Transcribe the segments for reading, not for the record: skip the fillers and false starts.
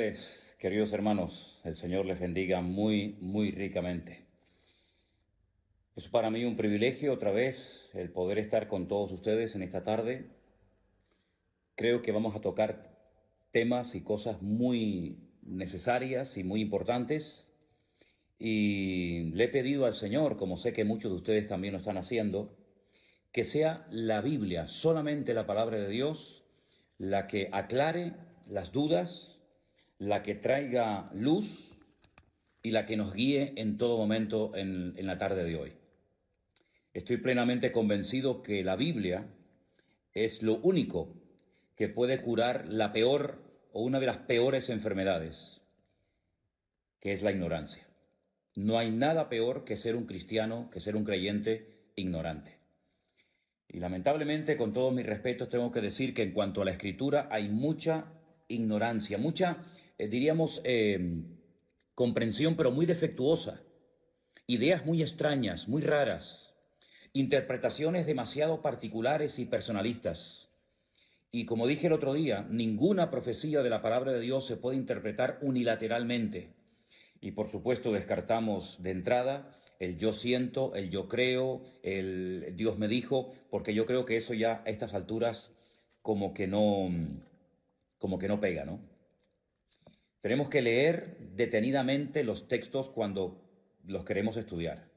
tardes, queridos hermanos. El Señor les bendiga muy, muy ricamente. Es para mí un privilegio otra vez el poder estar con todos ustedes en esta tarde. Creo que vamos a tocar temas y cosas muy necesarias y muy importantes. Y le he pedido al Señor, como sé que muchos de ustedes también lo están haciendo, que sea la Biblia, solamente la palabra de Dios, la que aclare las dudas, la que traiga luz y la que nos guíe en todo momento en la tarde de hoy. Estoy plenamente convencido que la Biblia es lo único que puede curar la peor o una de las peores enfermedades, que es la ignorancia. No hay nada peor que ser un cristiano, que ser un creyente ignorante. Y lamentablemente, con todos mis respetos, tengo que decir que en cuanto a la escritura hay mucha ignorancia, mucha, diríamos, comprensión, pero muy defectuosa, ideas muy extrañas, muy raras, interpretaciones demasiado particulares y personalistas. Y como dije el otro día, ninguna profecía de la palabra de Dios se puede interpretar unilateralmente. Y por supuesto descartamos de entrada el yo siento, el yo creo, el Dios me dijo, porque yo creo que eso ya a estas alturas como que no pega, ¿no? Tenemos que leer detenidamente los textos cuando los queremos estudiar,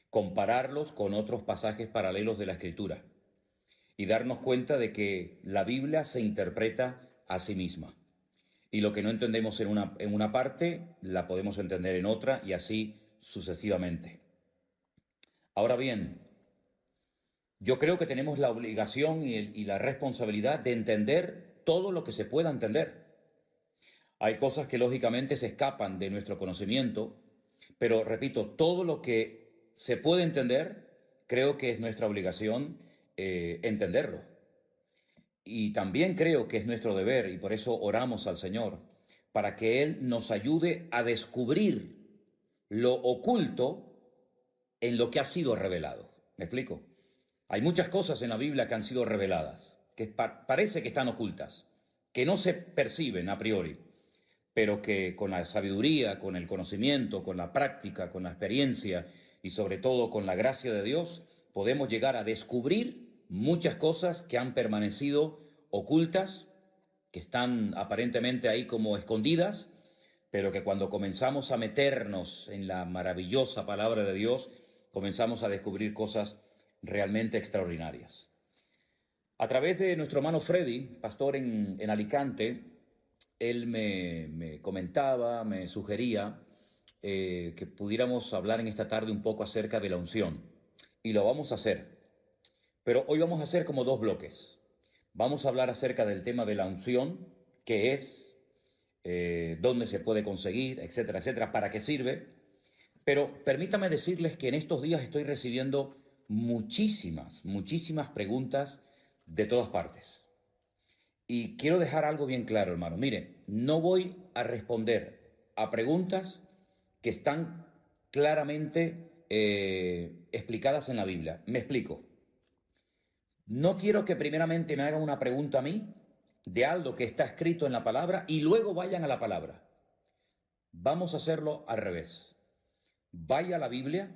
compararlos con otros pasajes paralelos de la Escritura y darnos cuenta de que la Biblia se interpreta a sí misma. Y lo que no entendemos en una parte, la podemos entender en otra y así sucesivamente. Ahora bien, yo creo que tenemos la obligación y la responsabilidad de entender todo lo que se pueda entender. Hay cosas que lógicamente se escapan de nuestro conocimiento, pero repito, todo lo que se puede entender, creo que es nuestra obligación entenderlo. Y también creo que es nuestro deber, y por eso oramos al Señor, para que Él nos ayude a descubrir lo oculto en lo que ha sido revelado. ¿Me explico? Hay muchas cosas en la Biblia que han sido reveladas, que parece que están ocultas, que no se perciben a priori, pero que con la sabiduría, con el conocimiento, con la práctica, con la experiencia y sobre todo con la gracia de Dios, podemos llegar a descubrir muchas cosas que han permanecido ocultas, que están aparentemente ahí como escondidas, pero que cuando comenzamos a meternos en la maravillosa palabra de Dios, comenzamos a descubrir cosas realmente extraordinarias. A través de nuestro hermano Freddy, pastor en Alicante, él me comentaba, me sugería que pudiéramos hablar en esta tarde un poco acerca de la unción. Y lo vamos a hacer. Pero hoy vamos a hacer como dos bloques. Vamos a hablar acerca del tema de la unción, qué es, dónde se puede conseguir, etcétera, etcétera, para qué sirve. Pero permítame decirles que en estos días estoy recibiendo muchísimas preguntas de todas partes. Y quiero dejar algo bien claro, hermano. Mire, no voy a responder a preguntas que están claramente explicadas en la Biblia. Me explico. No quiero que primeramente me hagan una pregunta a mí de algo que está escrito en la palabra y luego vayan a la palabra. Vamos a hacerlo al revés. Vaya a la Biblia,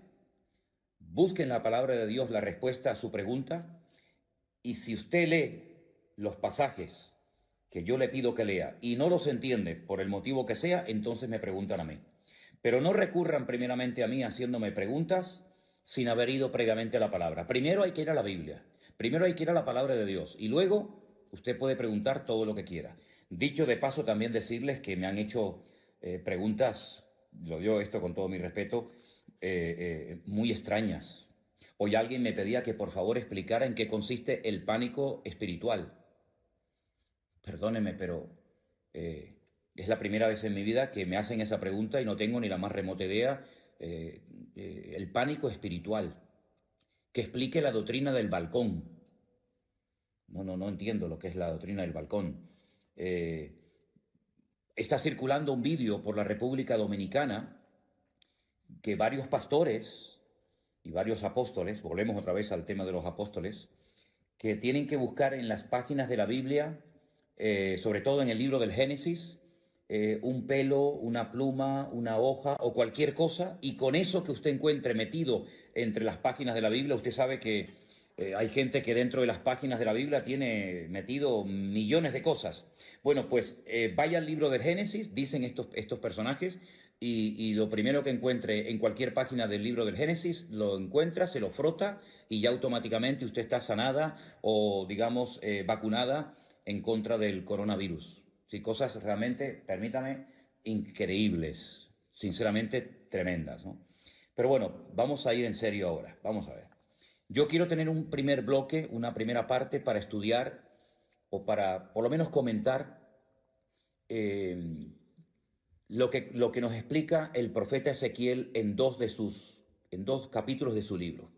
busque en la palabra de Dios la respuesta a su pregunta y si usted lee los pasajes que yo le pido que lea y no los entiende por el motivo que sea, entonces me preguntan a mí. Pero no recurran primeramente a mí haciéndome preguntas sin haber ido previamente a la palabra. Primero hay que ir a la Biblia, primero hay que ir a la palabra de Dios y luego usted puede preguntar todo lo que quiera. Dicho de paso, también decirles que me han hecho preguntas, lo digo esto con todo mi respeto, muy extrañas. Hoy alguien me pedía que por favor explicara en qué consiste el pánico espiritual. Perdóneme, pero es la primera vez en mi vida que me hacen esa pregunta y no tengo ni la más remota idea. El pánico espiritual. Que explique la doctrina del balcón. No entiendo lo que es la doctrina del balcón. Está circulando un vídeo por la República Dominicana que varios pastores y varios apóstoles, volvemos otra vez al tema de los apóstoles, que tienen que buscar en las páginas de la Biblia, sobre todo en el libro del Génesis, un pelo, una pluma, una hoja o cualquier cosa, y con eso que usted encuentre metido entre las páginas de la Biblia, usted sabe que hay gente que dentro de las páginas de la Biblia tiene metido millones de cosas. Bueno, pues vaya al libro del Génesis, dicen estos personajes, y lo primero que encuentre en cualquier página del libro del Génesis, lo encuentra, se lo frota y ya automáticamente usted está sanada o, digamos, vacunada en contra del coronavirus. Sí, cosas realmente, permítame, increíbles, sinceramente tremendas, ¿no? Pero bueno, vamos a ir en serio ahora, vamos a ver. Yo quiero tener un primer bloque, una primera parte para estudiar o para por lo menos comentar eh, lo que nos explica el profeta Ezequiel en dos capítulos de su libro.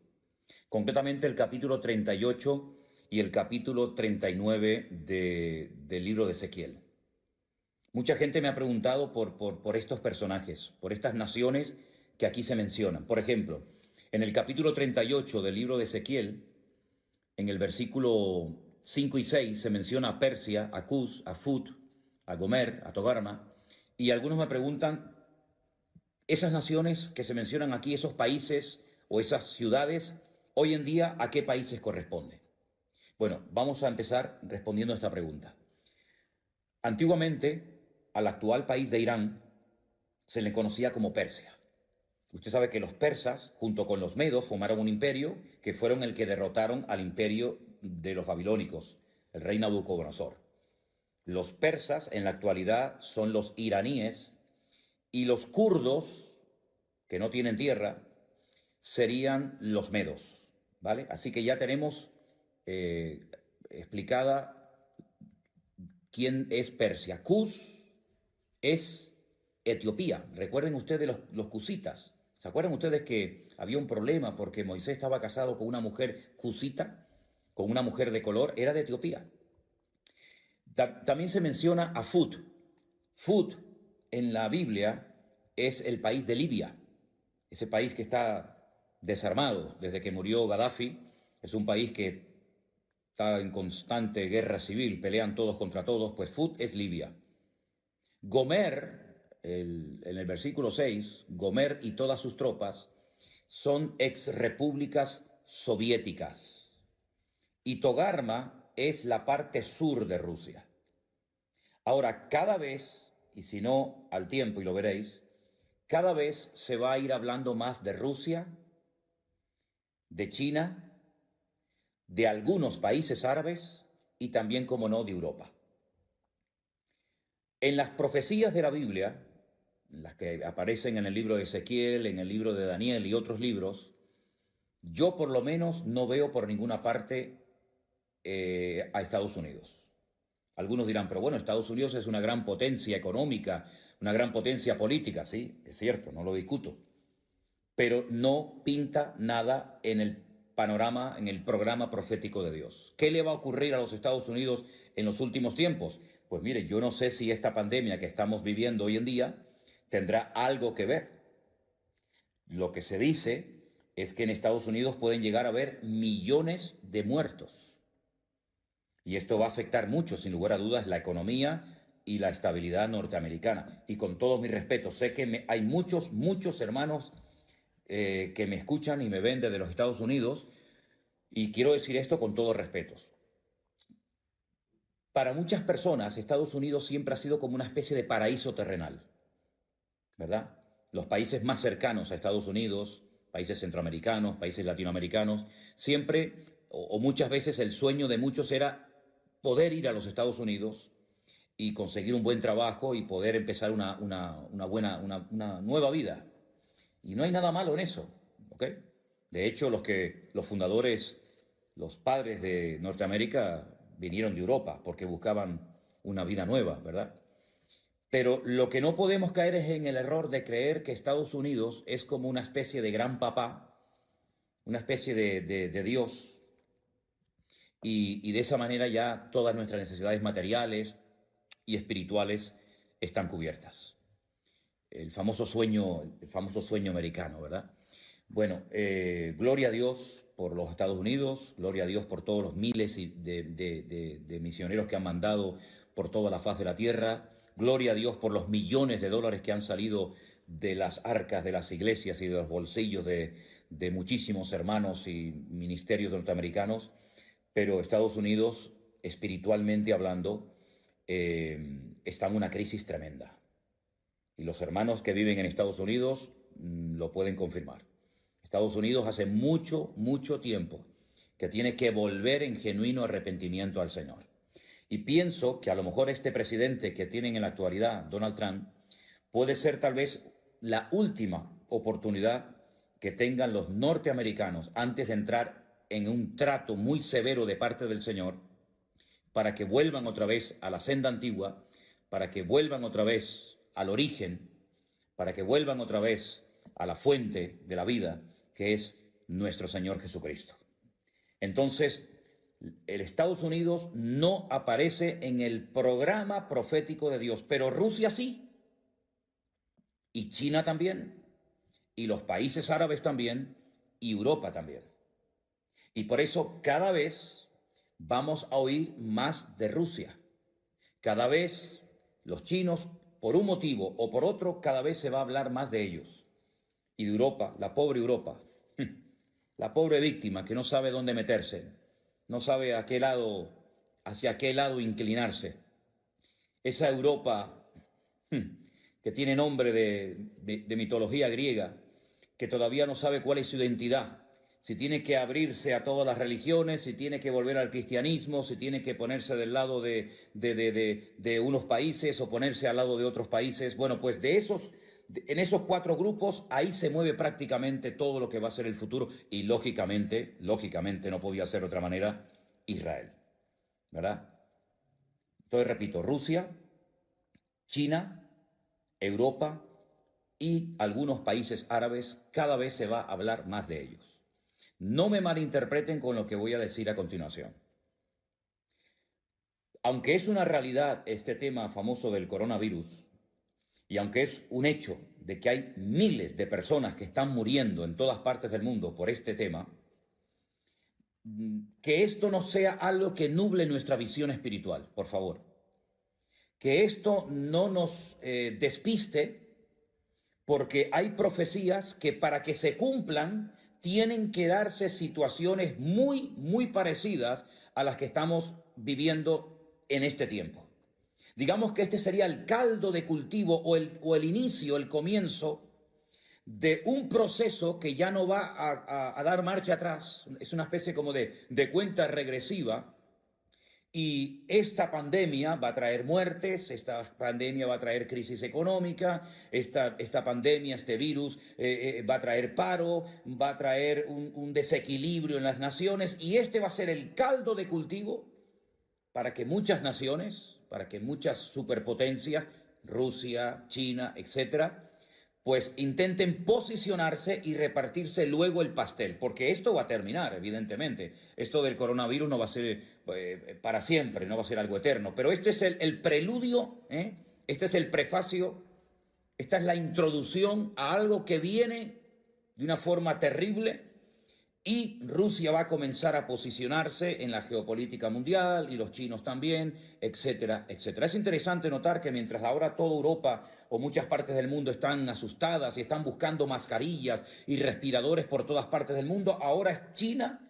Concretamente el capítulo 38 y el capítulo 39 del libro de Ezequiel. Mucha gente me ha preguntado por estos personajes, por estas naciones que aquí se mencionan. Por ejemplo, en el capítulo 38 del libro de Ezequiel, en el versículo 5 y 6, se menciona a Persia, a Cus, a Fut, a Gomer, a Togarma, y algunos me preguntan, esas naciones que se mencionan aquí, esos países o esas ciudades, hoy en día, ¿a qué países corresponden? Bueno, vamos a empezar respondiendo a esta pregunta. Antiguamente, al actual país de Irán se le conocía como Persia. Usted sabe que los persas, junto con los medos, formaron un imperio que fueron el que derrotaron al imperio de los babilónicos, el rey Nabucodonosor. Los persas en la actualidad son los iraníes y los kurdos, que no tienen tierra, serían los medos, ¿vale? Así que ya tenemos explicada quién es Persia. Cus es Etiopía. Recuerden ustedes los cusitas. ¿Se acuerdan ustedes que había un problema porque Moisés estaba casado con una mujer cusita, con una mujer de color? Era de Etiopía. También se menciona a Fut. Fut en la Biblia es el país de Libia, ese país que está desarmado desde que murió Gaddafi. Es un país que está en constante guerra civil, pelean todos contra todos, pues Fut es Libia. Gomer, en el versículo 6, Gomer y todas sus tropas son exrepúblicas soviéticas. Y Togarma es la parte sur de Rusia. Ahora, cada vez, y si no al tiempo y lo veréis, cada vez se va a ir hablando más de Rusia, de China, de algunos países árabes y también, como no, de Europa. En las profecías de la Biblia, las que aparecen en el libro de Ezequiel, en el libro de Daniel y otros libros, yo por lo menos no veo por ninguna parte a Estados Unidos. Algunos dirán, pero bueno, Estados Unidos es una gran potencia económica, una gran potencia política, sí, es cierto, no lo discuto, pero no pinta nada en el panorama, en el programa profético de Dios. ¿Qué le va a ocurrir a los Estados Unidos en los últimos tiempos? Pues mire, yo no sé si esta pandemia que estamos viviendo hoy en día tendrá algo que ver. Lo que se dice es que en Estados Unidos pueden llegar a haber millones de muertos. Y esto va a afectar mucho, sin lugar a dudas, la economía y la estabilidad norteamericana. Y con todo mi respeto, sé que hay muchos hermanos que me escuchan y me ven desde los Estados Unidos, y quiero decir esto con todo respeto. Para muchas personas, Estados Unidos siempre ha sido como una especie de paraíso terrenal, ¿verdad? Los países más cercanos a Estados Unidos, países centroamericanos, países latinoamericanos, siempre o muchas veces el sueño de muchos era poder ir a los Estados Unidos y conseguir un buen trabajo y poder empezar una nueva vida. Y no hay nada malo en eso, ¿ok? De hecho, los fundadores, los padres de Norteamérica vinieron de Europa porque buscaban una vida nueva, ¿verdad? Pero lo que no podemos caer es en el error de creer que Estados Unidos es como una especie de gran papá, una especie de Dios, y de esa manera ya todas nuestras necesidades materiales y espirituales están cubiertas. El famoso sueño americano, ¿verdad? Bueno, gloria a Dios por los Estados Unidos, gloria a Dios por todos los miles de misioneros que han mandado por toda la faz de la tierra, Gloria a Dios por los millones de dólares que han salido de las arcas de las iglesias y de los bolsillos de muchísimos hermanos y ministerios norteamericanos, pero Estados Unidos, espiritualmente hablando, está en una crisis tremenda. Y los hermanos que viven en Estados Unidos lo pueden confirmar. Estados Unidos hace mucho, mucho tiempo que tiene que volver en genuino arrepentimiento al Señor. Y pienso que a lo mejor este presidente que tienen en la actualidad, Donald Trump, puede ser tal vez la última oportunidad que tengan los norteamericanos antes de entrar en un trato muy severo de parte del Señor para que vuelvan otra vez a la senda antigua, para que vuelvan otra vez al origen, para que vuelvan otra vez a la fuente de la vida, que es nuestro Señor Jesucristo. Entonces, el Estados Unidos no aparece en el programa profético de Dios, pero Rusia sí, y China también, y los países árabes también, y Europa también. Y por eso cada vez vamos a oír más de Rusia. Cada vez los chinos, por un motivo o por otro, cada vez se va a hablar más de ellos. Y de Europa, la pobre Europa, la pobre víctima que no sabe dónde meterse, no sabe hacia qué lado inclinarse. Esa Europa que tiene nombre de mitología griega, que todavía no sabe cuál es su identidad, si tiene que abrirse a todas las religiones, si tiene que volver al cristianismo, si tiene que ponerse del lado de unos países o ponerse al lado de otros países. Bueno, pues en esos cuatro grupos, ahí se mueve prácticamente todo lo que va a ser el futuro y lógicamente, no podía ser de otra manera, Israel, ¿verdad? Entonces, repito, Rusia, China, Europa y algunos países árabes, cada vez se va a hablar más de ellos. No me malinterpreten con lo que voy a decir a continuación. Aunque es una realidad este tema famoso del coronavirus, y aunque es un hecho de que hay miles de personas que están muriendo en todas partes del mundo por este tema, que esto no sea algo que nuble nuestra visión espiritual, por favor. Que esto no nos despiste, porque hay profecías que para que se cumplan tienen que darse situaciones muy, muy parecidas a las que estamos viviendo en este tiempo. Digamos que este sería el caldo de cultivo o el inicio, el comienzo de un proceso que ya no va a dar marcha atrás. Es una especie como de cuenta regresiva. Y esta pandemia va a traer muertes, esta pandemia va a traer crisis económica, esta pandemia, este virus va a traer paro, va a traer un desequilibrio en las naciones, y este va a ser el caldo de cultivo para que muchas naciones, para que muchas superpotencias, Rusia, China, etcétera, pues intenten posicionarse y repartirse luego el pastel, porque esto va a terminar, evidentemente. Esto del coronavirus no va a ser para siempre, no va a ser algo eterno, pero este es el preludio, este es el prefacio, esta es la introducción a algo que viene de una forma terrible. Y Rusia va a comenzar a posicionarse en la geopolítica mundial y los chinos también, etcétera, etcétera. Es interesante notar que mientras ahora toda Europa o muchas partes del mundo están asustadas y están buscando mascarillas y respiradores por todas partes del mundo, ahora es China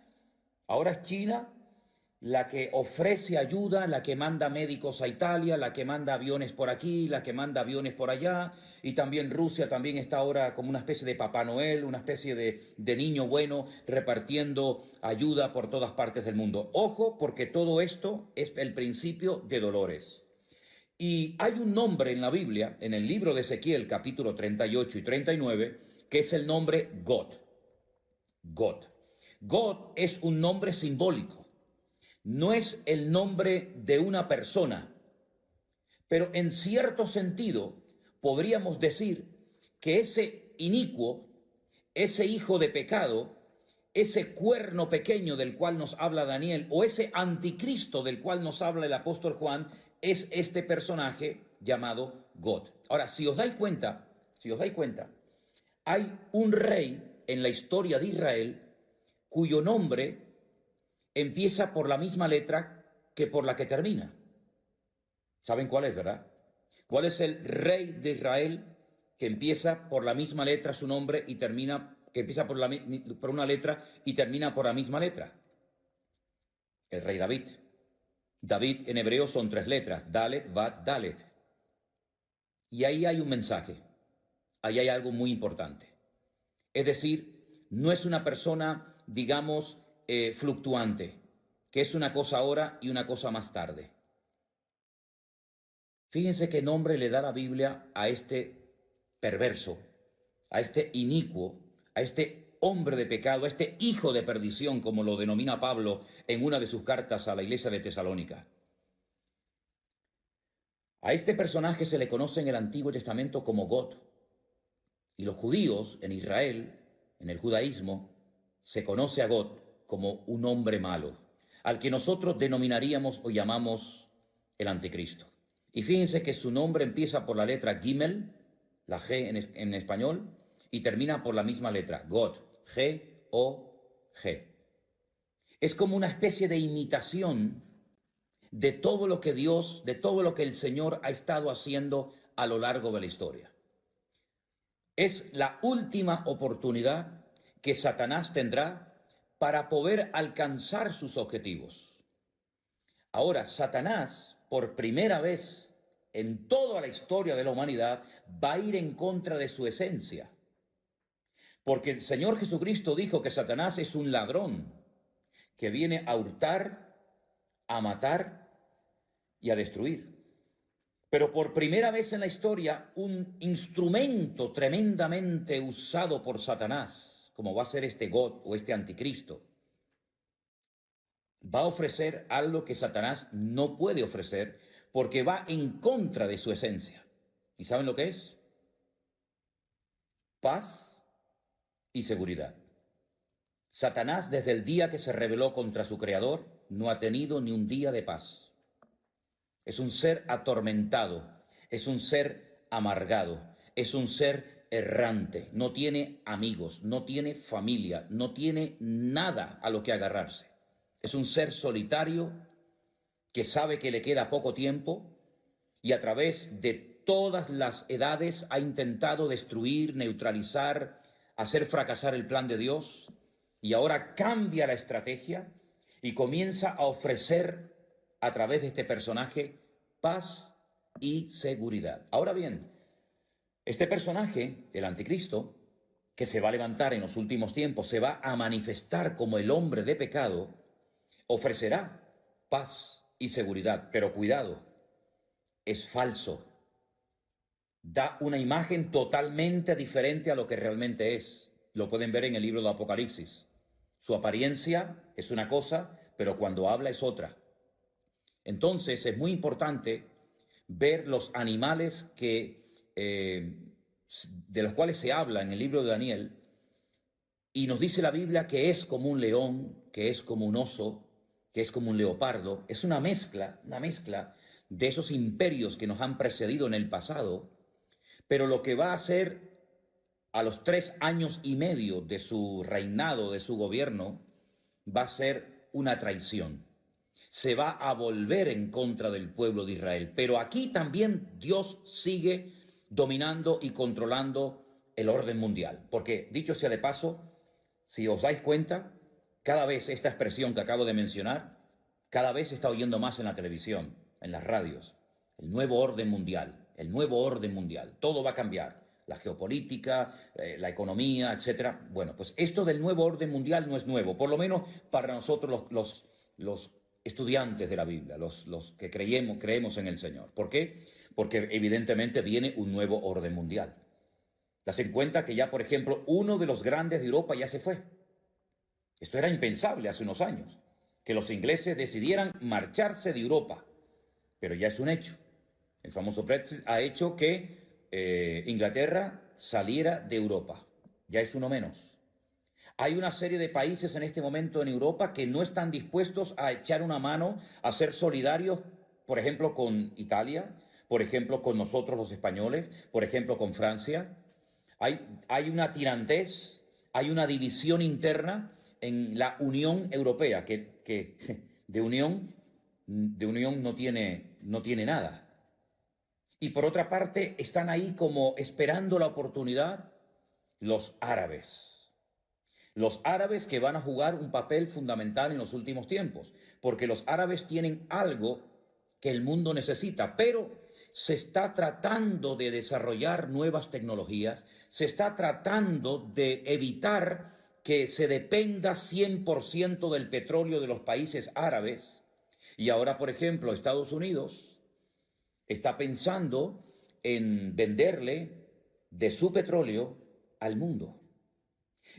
la que ofrece ayuda, la que manda médicos a Italia, la que manda aviones por aquí, la que manda aviones por allá, y también Rusia también está ahora como una especie de Papá Noel, una especie de niño bueno repartiendo ayuda por todas partes del mundo. Ojo, porque todo esto es el principio de dolores. Y hay un nombre en la Biblia, en el libro de Ezequiel, capítulo 38 y 39, que es el nombre God. God. God es un nombre simbólico. No es el nombre de una persona, pero en cierto sentido podríamos decir que ese inicuo, ese hijo de pecado, ese cuerno pequeño del cual nos habla Daniel, o ese anticristo del cual nos habla el apóstol Juan, es este personaje llamado God. Ahora, si os dais cuenta, hay un rey en la historia de Israel cuyo nombre empieza por la misma letra que por la que termina. ¿Saben cuál es, verdad? ¿Cuál es el rey de Israel que empieza por la misma letra su nombre y termina, que empieza por una letra y termina por la misma letra? El rey David. David en hebreo son 3 letras, Dalet, Bat, Dalet. Y ahí hay un mensaje, ahí hay algo muy importante. Es decir, no es una persona, digamos, fluctuante, que es una cosa ahora y una cosa más tarde. Fíjense qué nombre le da la Biblia a este perverso, a este inicuo, a este hombre de pecado, a este hijo de perdición, como lo denomina Pablo en una de sus cartas a la iglesia de Tesalónica. A este personaje se le conoce en el Antiguo Testamento como God. Y los judíos en Israel, en el judaísmo, se conoce a God como un hombre malo, al que nosotros denominaríamos o llamamos el anticristo. Y fíjense que su nombre empieza por la letra Gimel, la G en español, y termina por la misma letra, God, G-O-G. Es como una especie de imitación de todo lo que Dios, de todo lo que el Señor ha estado haciendo a lo largo de la historia. Es la última oportunidad que Satanás tendrá para poder alcanzar sus objetivos. Ahora, Satanás, por primera vez en toda la historia de la humanidad, va a ir en contra de su esencia. Porque el Señor Jesucristo dijo que Satanás es un ladrón que viene a hurtar, a matar y a destruir. Pero por primera vez en la historia, un instrumento tremendamente usado por Satanás, como va a ser este God o este anticristo, va a ofrecer algo que Satanás no puede ofrecer porque va en contra de su esencia. ¿Y saben lo que es? Paz y seguridad. Satanás, desde el día que se rebeló contra su creador, no ha tenido ni un día de paz. Es un ser atormentado, es un ser amargado, es un ser errante, no tiene amigos, no tiene familia, no tiene nada a lo que agarrarse. Es un ser solitario que sabe que le queda poco tiempo y a través de todas las edades ha intentado destruir, neutralizar, hacer fracasar el plan de Dios, y ahora cambia la estrategia y comienza a ofrecer a través de este personaje paz y seguridad. Ahora bien, este personaje, el anticristo, que se va a levantar en los últimos tiempos, se va a manifestar como el hombre de pecado, ofrecerá paz y seguridad, pero cuidado, es falso. Da una imagen totalmente diferente a lo que realmente es. Lo pueden ver en el libro de Apocalipsis. Su apariencia es una cosa, pero cuando habla es otra. Entonces es muy importante ver los animales de los cuales se habla en el libro de Daniel, y nos dice la Biblia que es como un león, que es como un oso, que es como un leopardo. Es una mezcla de esos imperios que nos han precedido en el pasado, pero lo que va a hacer a los 3 años y medio de su reinado, de su gobierno, va a ser una traición. Se va a volver en contra del pueblo de Israel. Pero aquí también Dios sigue dominando y controlando el orden mundial. Porque, dicho sea de paso, si os dais cuenta, cada vez esta expresión que acabo de mencionar, cada vez se está oyendo más en la televisión, en las radios. El nuevo orden mundial, el nuevo orden mundial. Todo va a cambiar. La geopolítica, la economía, etcétera. Bueno, pues esto del nuevo orden mundial no es nuevo, por lo menos para nosotros los estudiantes de la Biblia, los que creemos en el Señor. ¿Por qué? Porque evidentemente viene un nuevo orden mundial. Das en cuenta que ya, por ejemplo, uno de los grandes de Europa ya se fue. Esto era impensable hace unos años, que los ingleses decidieran marcharse de Europa, pero ya es un hecho. El famoso Brexit ha hecho que Inglaterra saliera de Europa. Ya es uno menos. Hay una serie de países en este momento en Europa que no están dispuestos a echar una mano, a ser solidarios, por ejemplo, con Italia, por ejemplo, con nosotros los españoles, por ejemplo, con Francia. Hay una tirantez, hay una división interna en la Unión Europea, que de unión no tiene nada. Y por otra parte, están ahí como esperando la oportunidad los árabes. Los árabes que van a jugar un papel fundamental en los últimos tiempos, porque los árabes tienen algo que el mundo necesita, pero se está tratando de desarrollar nuevas tecnologías, se está tratando de evitar que se dependa 100% del petróleo de los países árabes. Y ahora, por ejemplo, Estados Unidos está pensando en venderle de su petróleo al mundo.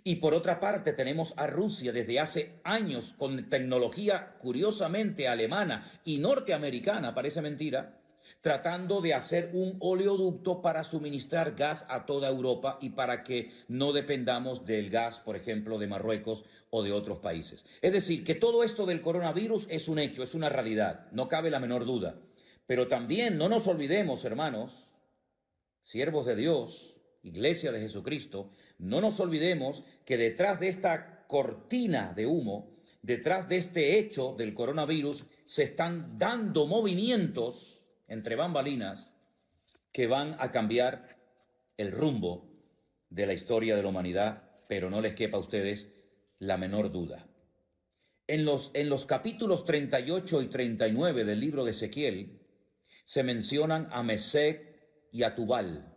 Y por otra parte tenemos a Rusia desde hace años con tecnología curiosamente alemana y norteamericana, parece mentira, tratando de hacer un oleoducto para suministrar gas a toda Europa y para que no dependamos del gas, por ejemplo, de Marruecos o de otros países. Es decir, que todo esto del coronavirus es un hecho, es una realidad, no cabe la menor duda. Pero también no nos olvidemos, hermanos, siervos de Dios, Iglesia de Jesucristo, no nos olvidemos que detrás de esta cortina de humo, detrás de este hecho del coronavirus, se están dando movimientos entre bambalinas que van a cambiar el rumbo de la historia de la humanidad, pero no les quepa a ustedes la menor duda. En los capítulos 38 y 39 del libro de Ezequiel se mencionan a Mesec y a Tubal.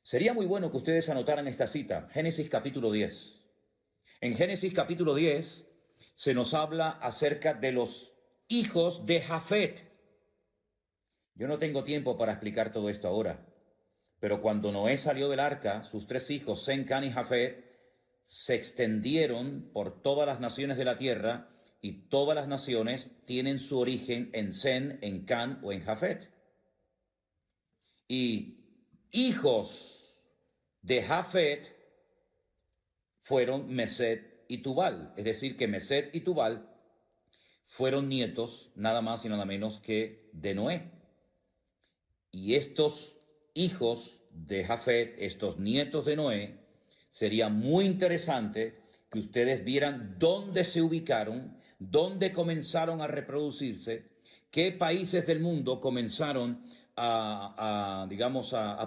Sería muy bueno que ustedes anotaran esta cita, Génesis capítulo 10. En Génesis capítulo 10 se nos habla acerca de los hijos de Jafet. Yo no tengo tiempo para explicar todo esto ahora, pero cuando Noé salió del arca, sus tres hijos, Sem, Can y Jafet, se extendieron por todas las naciones de la tierra y todas las naciones tienen su origen en Sem, en Can o en Jafet. Y hijos de Jafet fueron Mesed y Tubal, es decir, que Mesed y Tubal fueron nietos nada más y nada menos que de Noé. Y estos hijos de Jafet, estos nietos de Noé, sería muy interesante que ustedes vieran dónde se ubicaron, dónde comenzaron a reproducirse, qué países del mundo comenzaron a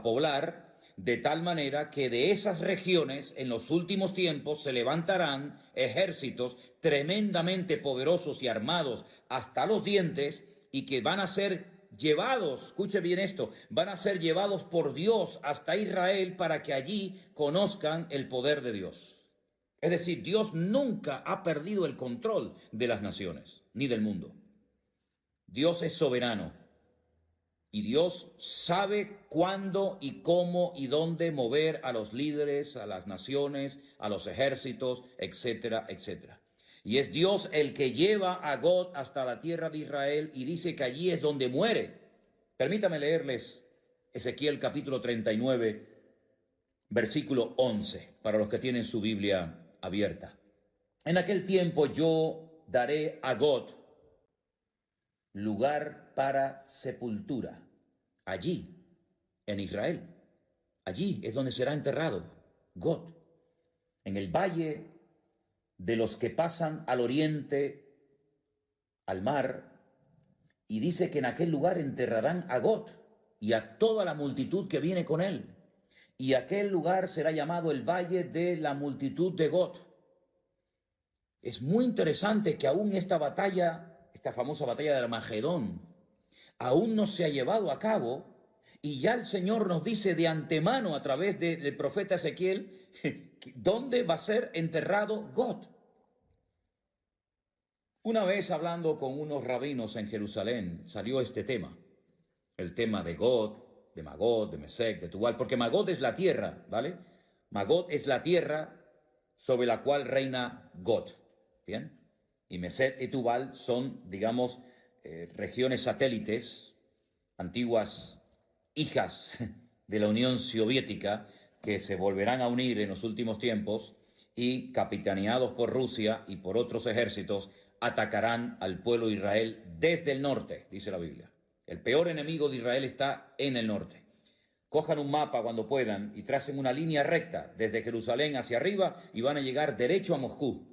poblar, de tal manera que de esas regiones en los últimos tiempos se levantarán ejércitos tremendamente poderosos y armados hasta los dientes y que van a ser llevados, escuche bien esto, van a ser llevados por Dios hasta Israel para que allí conozcan el poder de Dios. Es decir, Dios nunca ha perdido el control de las naciones, ni del mundo. Dios es soberano y Dios sabe cuándo y cómo y dónde mover a los líderes, a las naciones, a los ejércitos, etcétera, etcétera. Y es Dios el que lleva a Gog hasta la tierra de Israel y dice que allí es donde muere. Permítame leerles Ezequiel capítulo 39, versículo 11, para los que tienen su Biblia abierta. En aquel tiempo yo daré a Gog lugar para sepultura, allí, en Israel. Allí es donde será enterrado Gog, en el valle de los que pasan al oriente, al mar, y dice que en aquel lugar enterrarán a Gog y a toda la multitud que viene con él. Y aquel lugar será llamado el Valle de la Multitud de Gog. Es muy interesante que aún esta batalla, esta famosa batalla de Armagedón, aún no se ha llevado a cabo, y ya el Señor nos dice de antemano a través del profeta Ezequiel dónde va a ser enterrado Gog. Una vez hablando con unos rabinos en Jerusalén, salió este tema, el tema de Gog, de Magog, de Mesec, de Tubal, porque Magog es la tierra, ¿vale? Magog es la tierra sobre la cual reina Gog, ¿bien? Y Mesec y Tubal son, digamos, regiones satélites, antiguas hijas de la Unión Soviética, que se volverán a unir en los últimos tiempos y, capitaneados por Rusia y por otros ejércitos, atacarán al pueblo de Israel desde el norte, dice la Biblia. El peor enemigo de Israel está en el norte. Cojan un mapa cuando puedan y tracen una línea recta desde Jerusalén hacia arriba y van a llegar derecho a Moscú.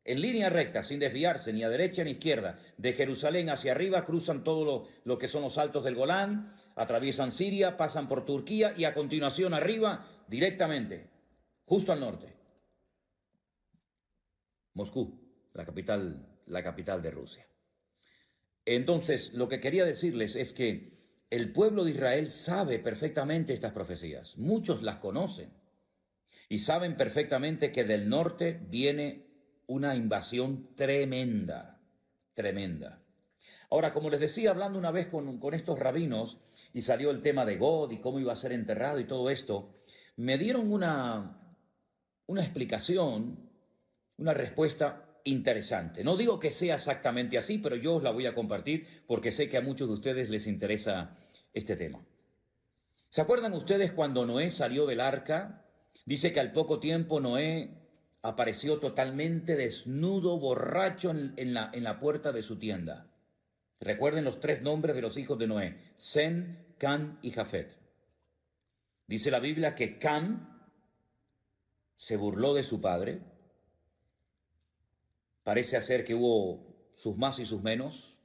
en línea recta, sin desviarse ni a derecha ni a izquierda, de Jerusalén hacia arriba, cruzan todo lo que son los altos del Golán, atraviesan Siria, pasan por Turquía y a continuación arriba, directamente, justo al norte, Moscú, la capital de Rusia. Entonces, lo que quería decirles es que el pueblo de Israel sabe perfectamente estas profecías. Muchos las conocen y saben perfectamente que del norte viene una invasión tremenda, tremenda. Ahora, como les decía, hablando una vez con estos rabinos, y salió el tema de God y cómo iba a ser enterrado y todo esto, me dieron una explicación, una respuesta interesante. No digo que sea exactamente así, pero yo os la voy a compartir porque sé que a muchos de ustedes les interesa este tema. ¿Se acuerdan ustedes cuando Noé salió del arca? Dice que al poco tiempo Noé apareció totalmente desnudo, borracho en la puerta de su tienda. Recuerden los tres nombres de los hijos de Noé: Sem, Can y Jafet. Dice la Biblia que Can se burló de su padre. Parece ser que hubo sus más y sus menos.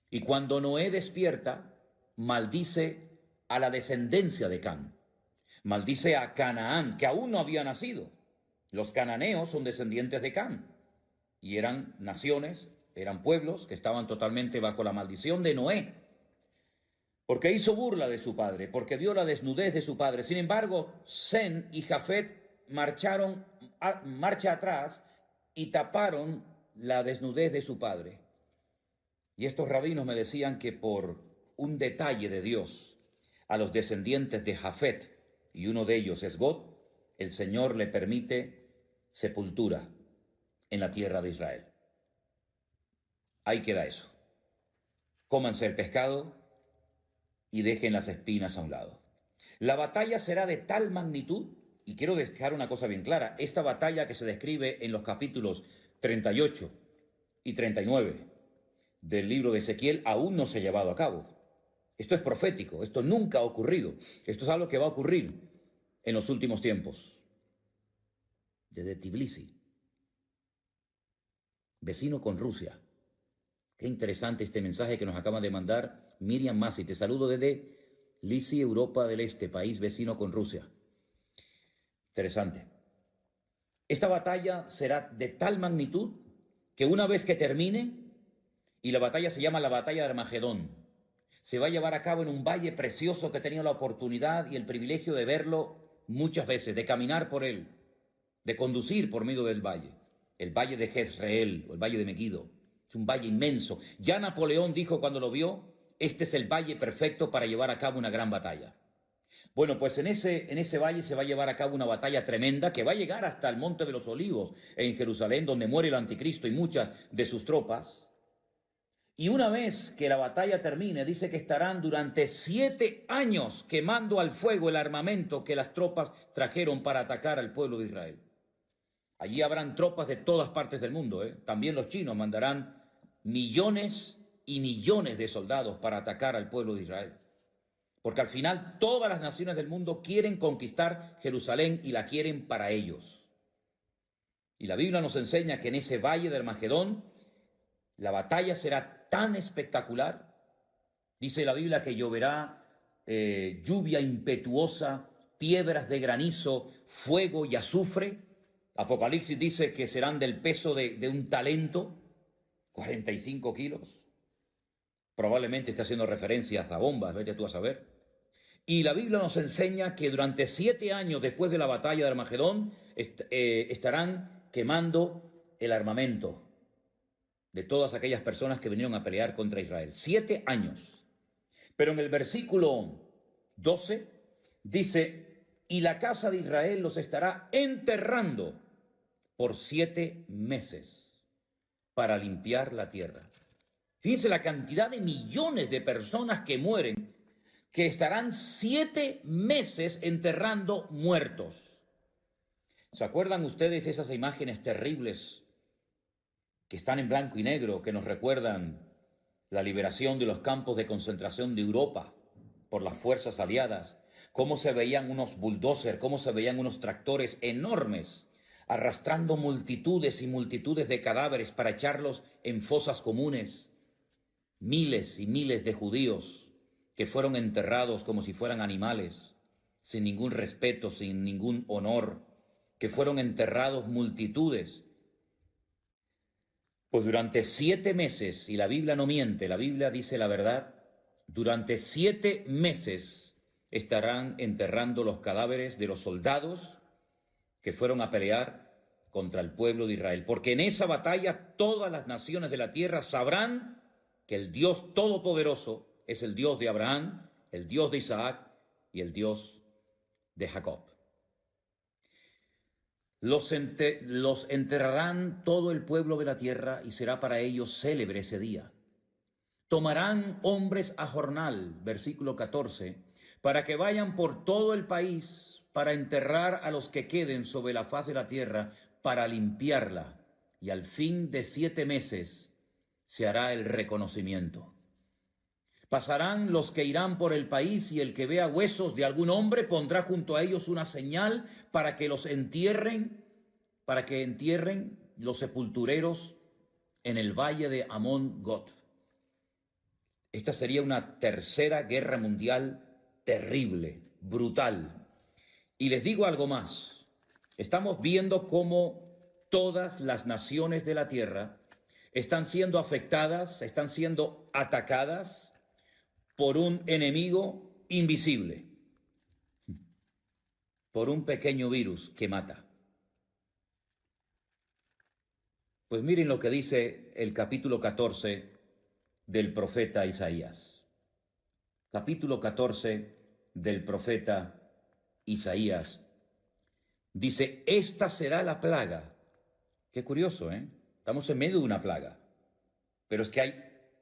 Y cuando Noé despierta, maldice a la descendencia de Can. Maldice a Canaán, que aún no había nacido. Los cananeos son descendientes de Can. Y eran naciones, eran pueblos que estaban totalmente bajo la maldición de Noé. Porque hizo burla de su padre, porque vio la desnudez de su padre. Sin embargo, Sem y Jafet marcharon marcha atrás y taparon la desnudez de su padre. Y estos rabinos me decían que por un detalle de Dios a los descendientes de Jafet, y uno de ellos es God, el Señor le permite sepultura en la tierra de Israel. Ahí queda eso. Cómanse el pescado y dejen las espinas a un lado. La batalla será de tal magnitud, y quiero dejar una cosa bien clara, esta batalla que se describe en los capítulos 38 y 39 del libro de Ezequiel aún no se ha llevado a cabo. Esto es profético, esto nunca ha ocurrido. Esto es algo que va a ocurrir en los últimos tiempos. Desde Tbilisi, vecino con Rusia. Qué interesante este mensaje que nos acaba de mandar Miriam Masi. Te saludo desde Lisi, Europa del Este, país vecino con Rusia. Interesante. Esta batalla será de tal magnitud que una vez que termine, y la batalla se llama la batalla de Armagedón, se va a llevar a cabo en un valle precioso que he tenido la oportunidad y el privilegio de verlo muchas veces, de caminar por él, de conducir por medio del valle. El valle de Jezreel, o el valle de Megiddo. Es un valle inmenso. Ya Napoleón dijo cuando lo vio, este es el valle perfecto para llevar a cabo una gran batalla. Bueno, pues en ese valle se va a llevar a cabo una batalla tremenda que va a llegar hasta el Monte de los Olivos en Jerusalén, donde muere el anticristo y muchas de sus tropas. Y una vez que la batalla termine, dice que estarán durante 7 años quemando al fuego el armamento que las tropas trajeron para atacar al pueblo de Israel. Allí habrán tropas de todas partes del mundo, ¿eh? También los chinos mandarán millones y millones de soldados para atacar al pueblo de Israel. Porque al final todas las naciones del mundo quieren conquistar Jerusalén y la quieren para ellos. Y la Biblia nos enseña que en ese valle de Armagedón la batalla será tan espectacular. Dice la Biblia que lloverá lluvia impetuosa, piedras de granizo, fuego y azufre. Apocalipsis dice que serán del peso de un talento, 45 kilos. Probablemente está haciendo referencias a bombas, vete tú a saber. Y la Biblia nos enseña que durante 7 años después de la batalla de Armagedón estarán quemando el armamento de todas aquellas personas que vinieron a pelear contra Israel. 7 años. Pero en el versículo 12 dice, y la casa de Israel los estará enterrando por 7 meses para limpiar la tierra. Fíjense la cantidad de millones de personas que mueren, que estarán 7 meses enterrando muertos. ¿Se acuerdan ustedes esas imágenes terribles que están en blanco y negro, que nos recuerdan la liberación de los campos de concentración de Europa por las fuerzas aliadas? Cómo se veían unos bulldozers, cómo se veían unos tractores enormes arrastrando multitudes y multitudes de cadáveres para echarlos en fosas comunes. Miles y miles de judíos que fueron enterrados como si fueran animales, sin ningún respeto, sin ningún honor, que fueron enterrados multitudes. Pues durante 7 meses, y la Biblia no miente, la Biblia dice la verdad, durante 7 meses estarán enterrando los cadáveres de los soldados que fueron a pelear contra el pueblo de Israel. Porque en esa batalla todas las naciones de la tierra sabrán que el Dios Todopoderoso es el Dios de Abraham, el Dios de Isaac y el Dios de Jacob. Los enterrarán todo el pueblo de la tierra y será para ellos célebre ese día. Tomarán hombres a jornal, versículo 14, para que vayan por todo el país para enterrar a los que queden sobre la faz de la tierra, para limpiarla, y al fin de 7 meses se hará el reconocimiento. Pasarán los que irán por el país, y el que vea huesos de algún hombre pondrá junto a ellos una señal para que los entierren, para que entierren los sepultureros en el valle de Amón-Gad. Esta sería una tercera guerra mundial terrible, brutal. Y les digo algo más. Estamos viendo cómo todas las naciones de la tierra están siendo afectadas, están siendo atacadas por un enemigo invisible, por un pequeño virus que mata. Pues miren lo que dice el capítulo 14 del profeta Isaías. Capítulo 14 del profeta Isaías. Dice, esta será la plaga. Qué curioso, ¿eh? Estamos en medio de una plaga. Pero es que hay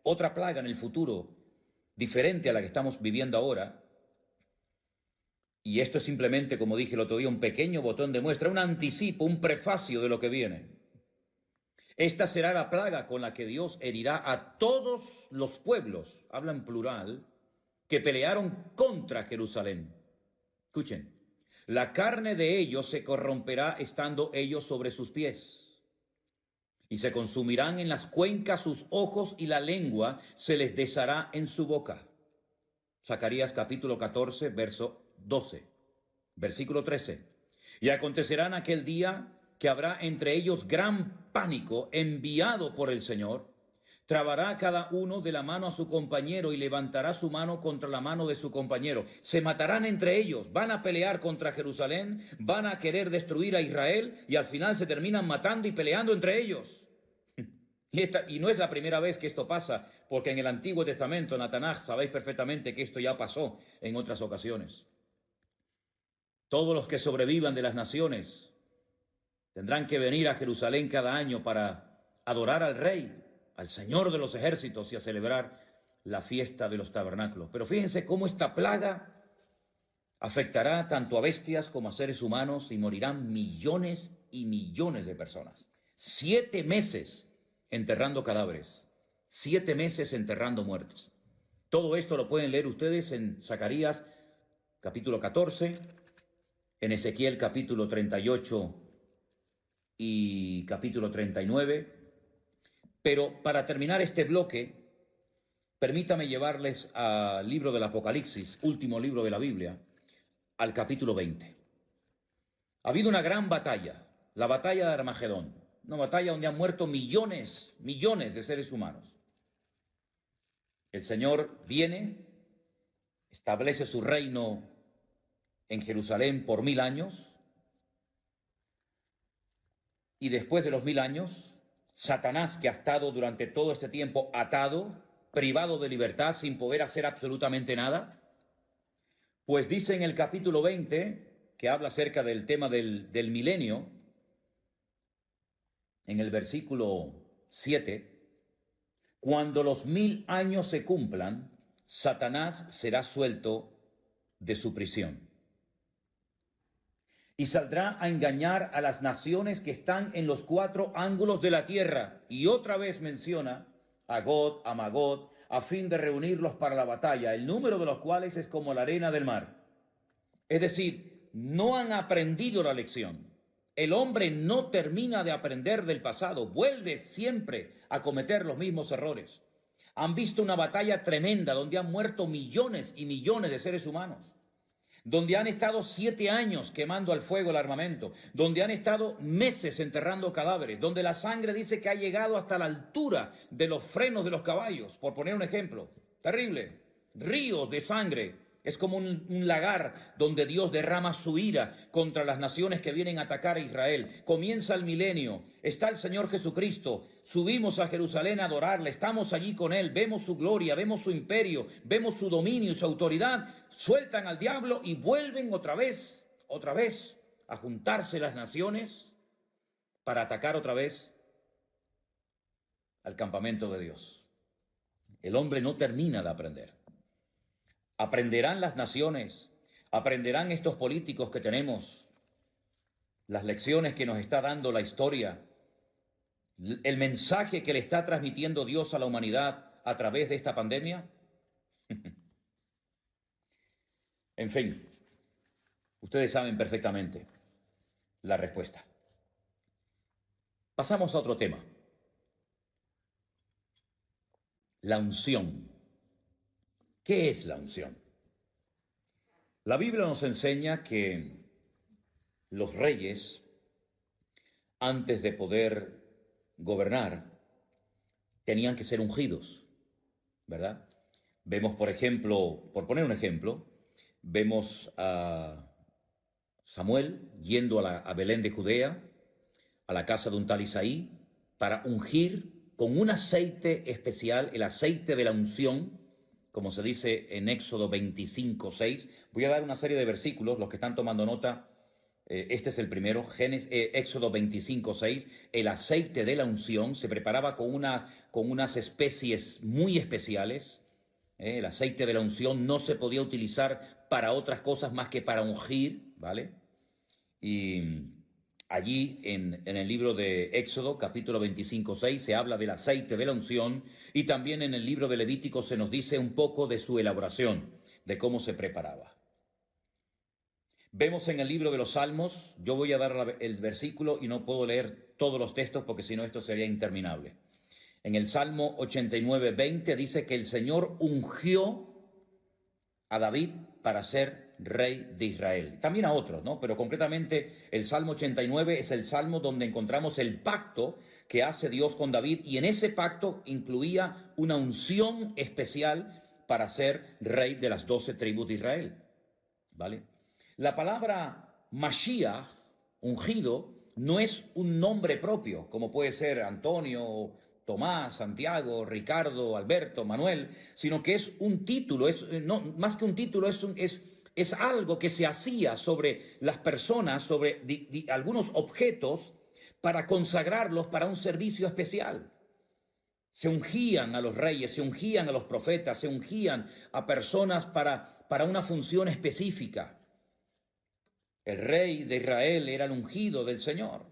otra plaga en el futuro, diferente a la que estamos viviendo ahora. Y esto es simplemente, como dije el otro día, un pequeño botón de muestra, un anticipo, un prefacio de lo que viene. Esta será la plaga con la que Dios herirá a todos los pueblos, habla en plural, que pelearon contra Jerusalén. Escuchen, la carne de ellos se corromperá estando ellos sobre sus pies, y se consumirán en las cuencas sus ojos, y la lengua se les deshará en su boca. Zacarías capítulo 14, verso 12, versículo 13. Y acontecerá en aquel día que habrá entre ellos gran pánico enviado por el Señor. Trabará cada uno de la mano a su compañero y levantará su mano contra la mano de su compañero. Se matarán entre ellos, van a pelear contra Jerusalén, van a querer destruir a Israel y al final se terminan matando y peleando entre ellos. Y no es la primera vez que esto pasa, porque en el Antiguo Testamento, en la Tanaj, sabéis perfectamente que esto ya pasó en otras ocasiones. Todos los que sobrevivan de las naciones tendrán que venir a Jerusalén cada año para adorar al Rey, al Señor de los ejércitos, y a celebrar la fiesta de los tabernáculos. Pero fíjense cómo esta plaga afectará tanto a bestias como a seres humanos y morirán millones y millones de personas. 7 meses enterrando cadáveres, 7 meses enterrando muertes. Todo esto lo pueden leer ustedes en Zacarías capítulo 14, en Ezequiel capítulo 38 y capítulo 39. Pero para terminar este bloque, permítame llevarles al libro del Apocalipsis, último libro de la Biblia, al capítulo 20. Ha habido una gran batalla, la batalla de Armagedón, una batalla donde han muerto millones de seres humanos. El Señor viene, establece su reino en Jerusalén por 1000 años, y después de los 1000 años, Satanás, que ha estado durante todo este tiempo atado, privado de libertad, sin poder hacer absolutamente nada, pues dice en el capítulo 20, que habla acerca del tema del milenio, en el versículo 7, cuando los 1000 años se cumplan, Satanás será suelto de su prisión y saldrá a engañar a las naciones que están en los 4 ángulos de la tierra. Y otra vez menciona a Gog, a Magog, a fin de reunirlos para la batalla, el número de los cuales es como la arena del mar. Es decir, no han aprendido la lección. El hombre no termina de aprender del pasado, vuelve siempre a cometer los mismos errores. Han visto una batalla tremenda donde han muerto millones y millones de seres humanos, donde han estado 7 años quemando al fuego el armamento, donde han estado meses enterrando cadáveres, donde la sangre dice que ha llegado hasta la altura de los frenos de los caballos, por poner un ejemplo. Terrible. Ríos de sangre. Es como un lagar donde Dios derrama su ira contra las naciones que vienen a atacar a Israel. Comienza el milenio, está el Señor Jesucristo, subimos a Jerusalén a adorarle, estamos allí con Él, vemos su gloria, vemos su imperio, vemos su dominio y su autoridad, sueltan al diablo y vuelven otra vez a juntarse las naciones para atacar otra vez al campamento de Dios. El hombre no termina de aprender. Aprenderán las naciones, aprenderán estos políticos que tenemos, las lecciones que nos está dando la historia, el mensaje que le está transmitiendo Dios a la humanidad a través de esta pandemia. En fin, ustedes saben perfectamente la respuesta. Pasamos a otro tema. La unción. ¿Qué es la unción? La Biblia nos enseña que los reyes, antes de poder gobernar, tenían que ser ungidos, ¿verdad? Vemos, por ejemplo, por poner un ejemplo, vemos a Samuel yendo a Belén de Judea, a la casa de un tal Isaí, para ungir con un aceite especial, el aceite de la unción, como se dice en Éxodo 25:6. Voy a dar una serie de versículos, los que están tomando nota, este es el primero, Éxodo 25:6. El aceite de la unción se preparaba con unas especies muy especiales. El aceite de la unción no se podía utilizar para otras cosas más que para ungir, ¿vale? Y allí en el libro de Éxodo, capítulo 25:6, se habla del aceite de la unción, y también en el libro de Levítico se nos dice un poco de su elaboración, de cómo se preparaba. Vemos en el libro de los Salmos, yo voy a dar el versículo y no puedo leer todos los textos porque si no esto sería interminable. En el Salmo 89:20 dice que el Señor ungió a David para ser rey de Israel. También a otros, ¿no? Pero concretamente el Salmo 89 es el salmo donde encontramos el pacto que hace Dios con David, y en ese pacto incluía una unción especial para ser rey de las 12 tribus de Israel, ¿vale? La palabra Mashiach, ungido, no es un nombre propio, como puede ser Antonio, Tomás, Santiago, Ricardo, Alberto, Manuel, sino que es un título, no, más que un título, es algo que se hacía sobre las personas, sobre algunos objetos, para consagrarlos para un servicio especial. Se ungían a los reyes, se ungían a los profetas, se ungían a personas para una función específica. El rey de Israel era el ungido del Señor.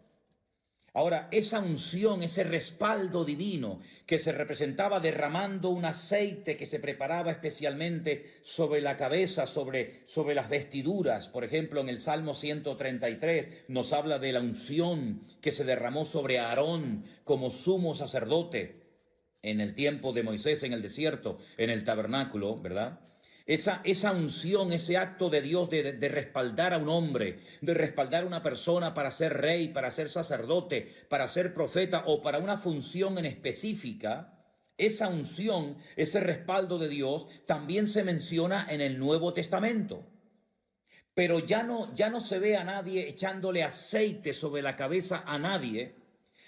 Ahora, esa unción, ese respaldo divino que se representaba derramando un aceite que se preparaba especialmente sobre la cabeza, sobre las vestiduras. Por ejemplo, en el Salmo 133 nos habla de la unción que se derramó sobre Aarón como sumo sacerdote en el tiempo de Moisés en el desierto, en el tabernáculo, ¿verdad? Esa unción, ese acto de Dios de respaldar a un hombre, de respaldar a una persona para ser rey, para ser sacerdote, para ser profeta o para una función en específica, esa unción, ese respaldo de Dios también se menciona en el Nuevo Testamento. Pero ya no se ve a nadie echándole aceite sobre la cabeza a nadie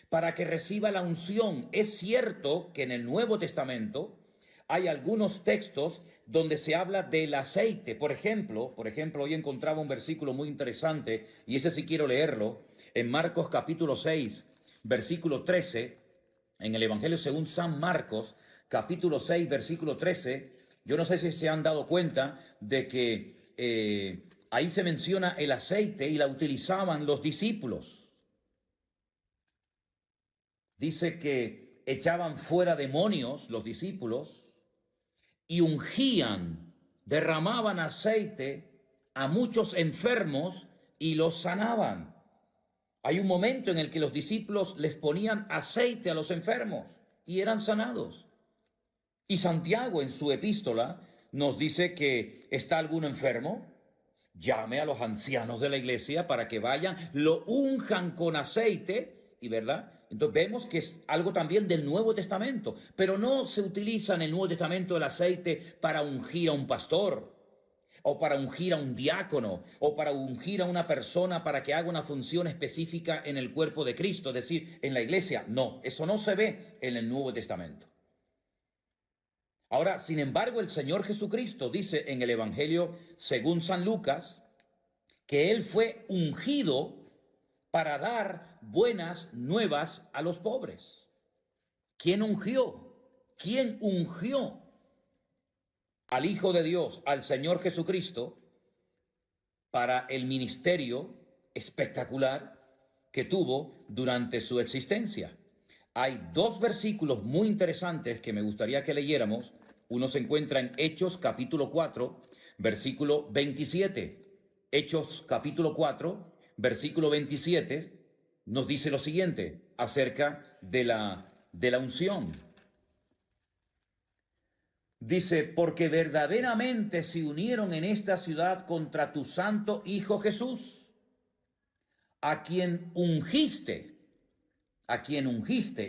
para que reciba la unción. Es cierto que en el Nuevo Testamento hay algunos textos donde se habla del aceite. Por ejemplo, hoy encontraba un versículo muy interesante, y ese sí quiero leerlo, en Marcos capítulo 6, versículo 13, en el Evangelio según San Marcos, capítulo 6, versículo 13, yo no sé si se han dado cuenta de que ahí se menciona el aceite y la utilizaban los discípulos. Dice que echaban fuera demonios los discípulos, y ungían, derramaban aceite a muchos enfermos y los sanaban. Hay un momento en el que los discípulos les ponían aceite a los enfermos y eran sanados. Y Santiago en su epístola nos dice que está alguno enfermo, llame a los ancianos de la iglesia para que vayan, lo unjan con aceite, y verdad. Entonces vemos que es algo también del Nuevo Testamento, pero no se utiliza en el Nuevo Testamento el aceite para ungir a un pastor, o para ungir a un diácono, o para ungir a una persona para que haga una función específica en el cuerpo de Cristo, es decir, en la iglesia. No, eso no se ve en el Nuevo Testamento. Ahora, sin embargo, el Señor Jesucristo dice en el Evangelio según San Lucas que Él fue ungido para dar buenas nuevas a los pobres. ¿Quién ungió? ¿Quién ungió al Hijo de Dios, al Señor Jesucristo, para el ministerio espectacular que tuvo durante su existencia? Hay dos versículos muy interesantes que me gustaría que leyéramos. Uno se encuentra en Hechos capítulo 4, versículo 27. Hechos capítulo 4, versículo 27, nos dice lo siguiente acerca de la unción. Dice, porque verdaderamente se unieron en esta ciudad contra tu santo Hijo Jesús, a quien ungiste,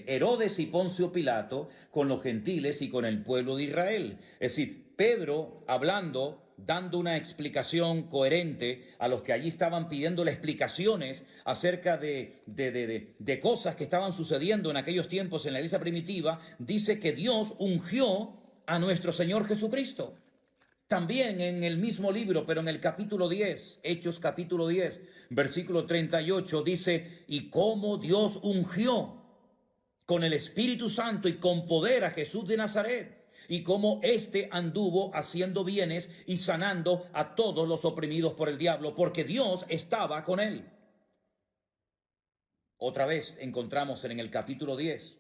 Herodes y Poncio Pilato, con los gentiles y con el pueblo de Israel. Es decir, Pedro hablando, dando una explicación coherente a los que allí estaban pidiéndole explicaciones acerca de cosas que estaban sucediendo en aquellos tiempos en la iglesia primitiva, dice que Dios ungió a nuestro Señor Jesucristo. También en el mismo libro, pero en el capítulo 10, Hechos capítulo 10, versículo 38, dice, y cómo Dios ungió con el Espíritu Santo y con poder a Jesús de Nazaret, y cómo éste anduvo haciendo bienes y sanando a todos los oprimidos por el diablo, porque Dios estaba con él. Otra vez encontramos en el capítulo 10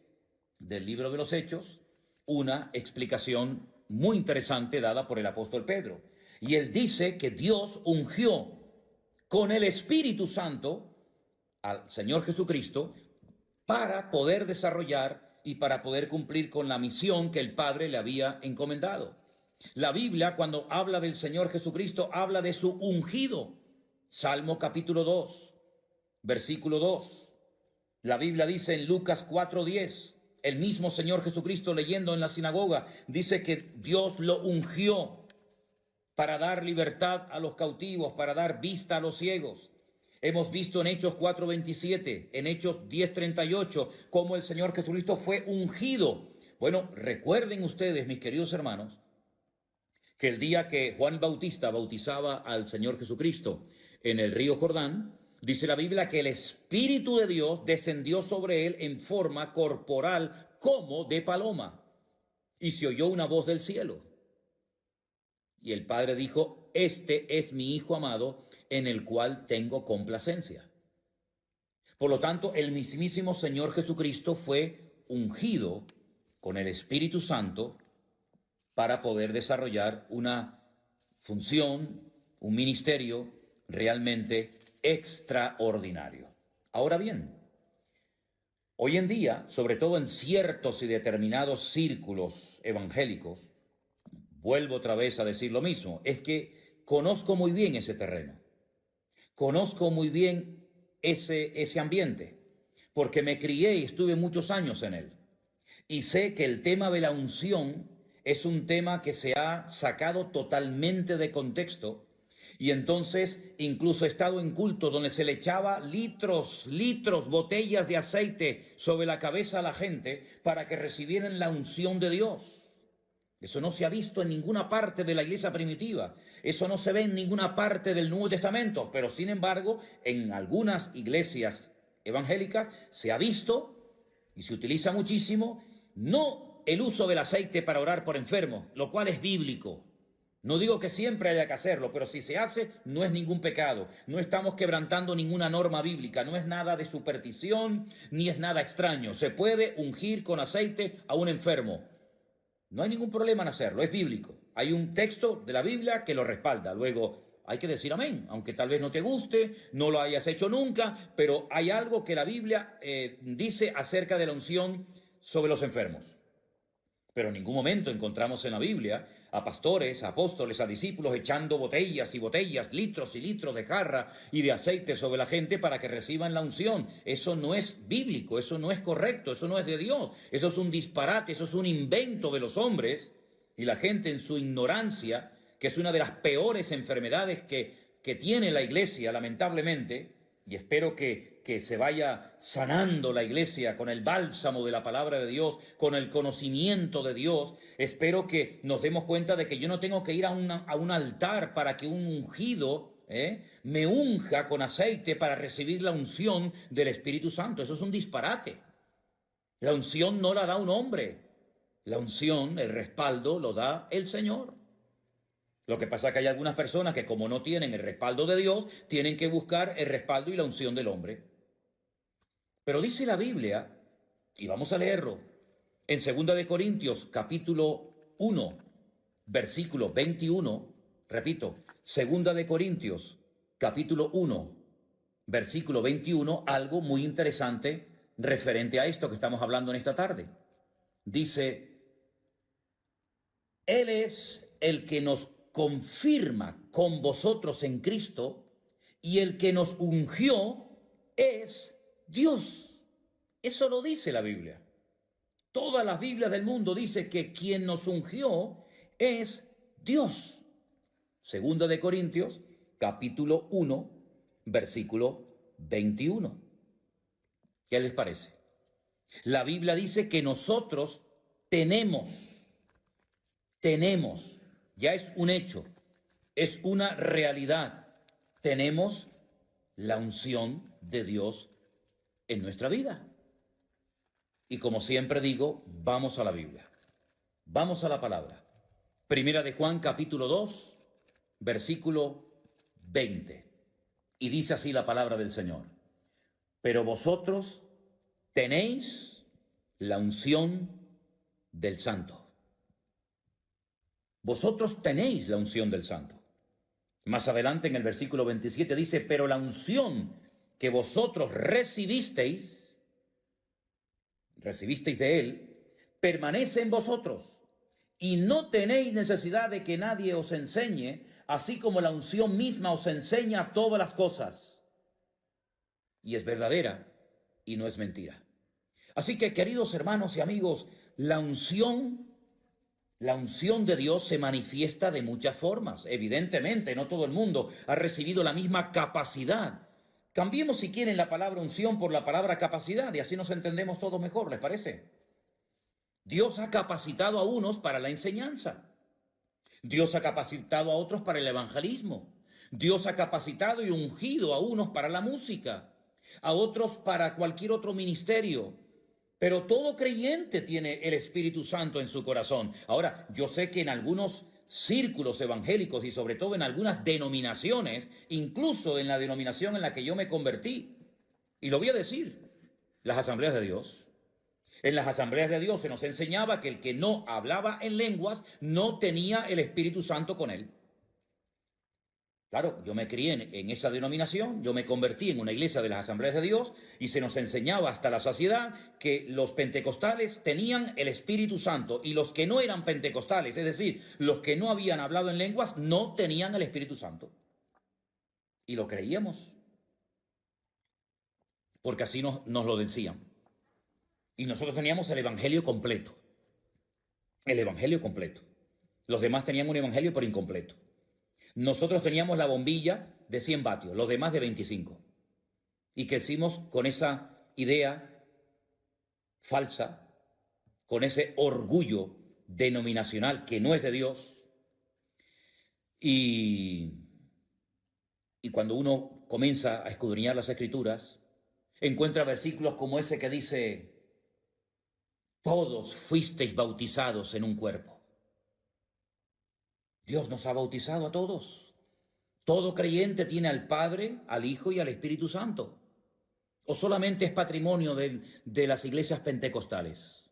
del libro de los Hechos una explicación muy interesante dada por el apóstol Pedro. Y él dice que Dios ungió con el Espíritu Santo al Señor Jesucristo para poder desarrollar y para poder cumplir con la misión que el Padre le había encomendado. La Biblia, cuando habla del Señor Jesucristo, habla de su ungido. Salmo capítulo 2, versículo 2. La Biblia dice en Lucas 4:10, el mismo Señor Jesucristo leyendo en la sinagoga, dice que Dios lo ungió para dar libertad a los cautivos, para dar vista a los ciegos. Hemos visto en Hechos 4:27, en Hechos 10:38, cómo el Señor Jesucristo fue ungido. Bueno, recuerden ustedes, mis queridos hermanos, que el día que Juan Bautista bautizaba al Señor Jesucristo en el río Jordán, dice la Biblia que el Espíritu de Dios descendió sobre él en forma corporal como de paloma. Y se oyó una voz del cielo. Y el Padre dijo, este es mi Hijo amado, en el cual tengo complacencia. Por lo tanto, el mismísimo Señor Jesucristo fue ungido con el Espíritu Santo para poder desarrollar una función, un ministerio realmente extraordinario. Ahora bien, hoy en día, sobre todo en ciertos y determinados círculos evangélicos, vuelvo otra vez a decir lo mismo, es que conozco muy bien ese terreno, conozco muy bien ese ambiente, porque me crié y estuve muchos años en él, y sé que el tema de la unción es un tema que se ha sacado totalmente de contexto. Y entonces incluso he estado en culto donde se le echaba litros, botellas de aceite sobre la cabeza a la gente para que recibieran la unción de Dios. Eso no se ha visto en ninguna parte de la iglesia primitiva. Eso no se ve en ninguna parte del Nuevo Testamento. Pero sin embargo, en algunas iglesias evangélicas se ha visto y se utiliza muchísimo, no el uso del aceite para orar por enfermos, lo cual es bíblico. No digo que siempre haya que hacerlo, pero si se hace, no es ningún pecado. No estamos quebrantando ninguna norma bíblica, no es nada de superstición, ni es nada extraño. Se puede ungir con aceite a un enfermo. No hay ningún problema en hacerlo, es bíblico. Hay un texto de la Biblia que lo respalda. Luego, hay que decir amén, aunque tal vez no te guste, no lo hayas hecho nunca, pero hay algo que la Biblia dice acerca de la unción sobre los enfermos. Pero en ningún momento encontramos en la Biblia a pastores, a apóstoles, a discípulos echando botellas y botellas, litros y litros de jarra y de aceite sobre la gente para que reciban la unción. Eso no es bíblico, eso no es correcto, eso no es de Dios. Eso es un disparate, eso es un invento de los hombres y la gente en su ignorancia, que es una de las peores enfermedades que tiene la iglesia, lamentablemente, y espero que se vaya sanando la iglesia con el bálsamo de la palabra de Dios, con el conocimiento de Dios. Espero que nos demos cuenta de que yo no tengo que ir a un altar para que un ungido me unja con aceite para recibir la unción del Espíritu Santo. Eso es un disparate. La unción no la da un hombre. La unción, el respaldo, lo da el Señor. Lo que pasa es que hay algunas personas que, como no tienen el respaldo de Dios, tienen que buscar el respaldo y la unción del hombre. Pero dice la Biblia, y vamos a leerlo, en 2 de Corintios, capítulo 1, versículo 21, repito, 2 de Corintios, capítulo 1, versículo 21, algo muy interesante referente a esto que estamos hablando en esta tarde. Dice, Él es el que nos confirma con vosotros en Cristo, y el que nos ungió es Dios. Eso lo dice la Biblia. Todas las Biblias del mundo dice que quien nos ungió es Dios. 2 de Corintios, capítulo 1, versículo 21. ¿Qué les parece? La Biblia dice que nosotros tenemos, ya es un hecho, es una realidad. Tenemos la unción de Dios en nuestra vida. Y como siempre digo, vamos a la Biblia. Vamos a la palabra. Primera de Juan, capítulo 2, versículo 20. Y dice así la palabra del Señor. Pero vosotros tenéis la unción del Santo. Vosotros tenéis la unción del Santo. Más adelante en el versículo 27 dice, pero la unción que vosotros recibisteis de Él, permanece en vosotros, y no tenéis necesidad de que nadie os enseñe, así como la unción misma os enseña todas las cosas. Y es verdadera y no es mentira. Así que, queridos hermanos y amigos, la unción de Dios se manifiesta de muchas formas. Evidentemente, no todo el mundo ha recibido la misma capacidad. Cambiemos, si quieren, la palabra unción por la palabra capacidad y así nos entendemos todos mejor, ¿les parece? Dios ha capacitado a unos para la enseñanza. Dios ha capacitado a otros para el evangelismo. Dios ha capacitado y ungido a unos para la música, a otros para cualquier otro ministerio. Pero todo creyente tiene el Espíritu Santo en su corazón. Ahora, yo sé que en algunos círculos evangélicos y sobre todo en algunas denominaciones, incluso en la denominación en la que yo me convertí, y lo voy a decir, las Asambleas de Dios. En las Asambleas de Dios se nos enseñaba que el que no hablaba en lenguas no tenía el Espíritu Santo con él. Claro, yo me crié en esa denominación, yo me convertí en una iglesia de las Asambleas de Dios y se nos enseñaba hasta la saciedad que los pentecostales tenían el Espíritu Santo y los que no eran pentecostales, es decir, los que no habían hablado en lenguas, no tenían el Espíritu Santo. Y lo creíamos, porque así nos lo decían. Y nosotros teníamos el evangelio completo. El evangelio completo. Los demás tenían un evangelio pero incompleto. Nosotros teníamos la bombilla de 100 vatios, los demás de 25. Y crecimos con esa idea falsa, con ese orgullo denominacional que no es de Dios. Y cuando uno comienza a escudriñar las Escrituras, encuentra versículos como ese que dice, todos fuisteis bautizados en un cuerpo. Dios nos ha bautizado a todos. Todo creyente tiene al Padre, al Hijo y al Espíritu Santo. ¿O solamente es patrimonio de las iglesias pentecostales?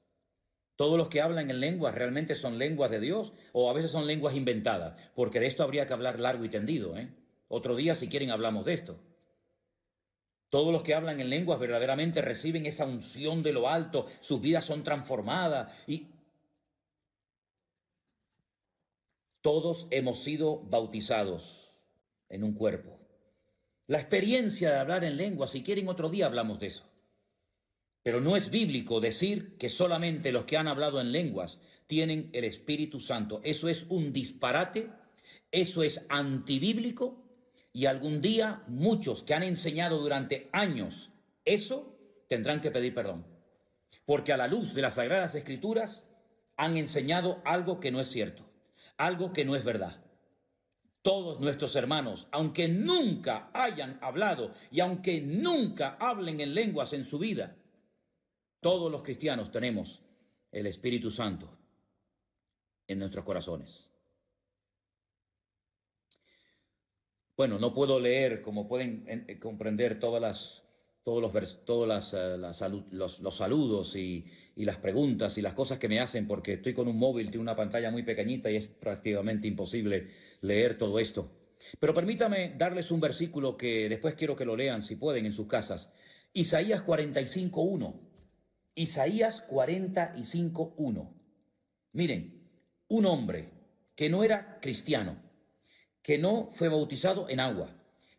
¿Todos los que hablan en lenguas realmente son lenguas de Dios o a veces son lenguas inventadas? Porque de esto habría que hablar largo y tendido, ¿eh? Otro día, si quieren, hablamos de esto. Todos los que hablan en lenguas verdaderamente reciben esa unción de lo alto, sus vidas son transformadas y todos hemos sido bautizados en un cuerpo. La experiencia de hablar en lenguas, si quieren, otro día hablamos de eso. Pero no es bíblico decir que solamente los que han hablado en lenguas tienen el Espíritu Santo. Eso es un disparate, eso es antibíblico y algún día muchos que han enseñado durante años eso tendrán que pedir perdón. Porque a la luz de las Sagradas Escrituras han enseñado algo que no es cierto, algo que no es verdad. Todos nuestros hermanos, aunque nunca hayan hablado y aunque nunca hablen en lenguas en su vida, todos los cristianos tenemos el Espíritu Santo en nuestros corazones. Bueno, no puedo leer, como pueden comprender, todos los saludos y las preguntas y las cosas que me hacen, porque estoy con un móvil, tiene una pantalla muy pequeñita y es prácticamente imposible leer todo esto. Pero permítame darles un versículo que después quiero que lo lean, si pueden, en sus casas. Isaías 45:1. Isaías 45:1. Miren, un hombre que no era cristiano, que no fue bautizado en agua,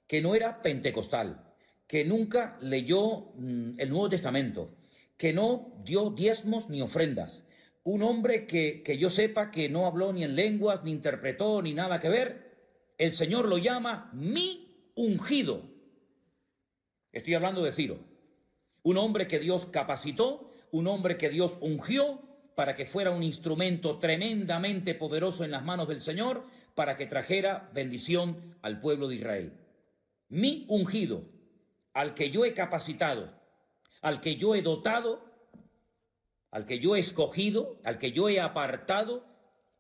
que no era pentecostal, que nunca leyó el Nuevo Testamento, que no dio diezmos ni ofrendas, un hombre que yo sepa que no habló ni en lenguas, ni interpretó, ni nada que ver, el Señor lo llama mi ungido. Estoy hablando de Ciro. Un hombre que Dios capacitó, un hombre que Dios ungió para que fuera un instrumento tremendamente poderoso en las manos del Señor, para que trajera bendición al pueblo de Israel. Mi ungido, al que yo he capacitado, al que yo he dotado, al que yo he escogido, al que yo he apartado,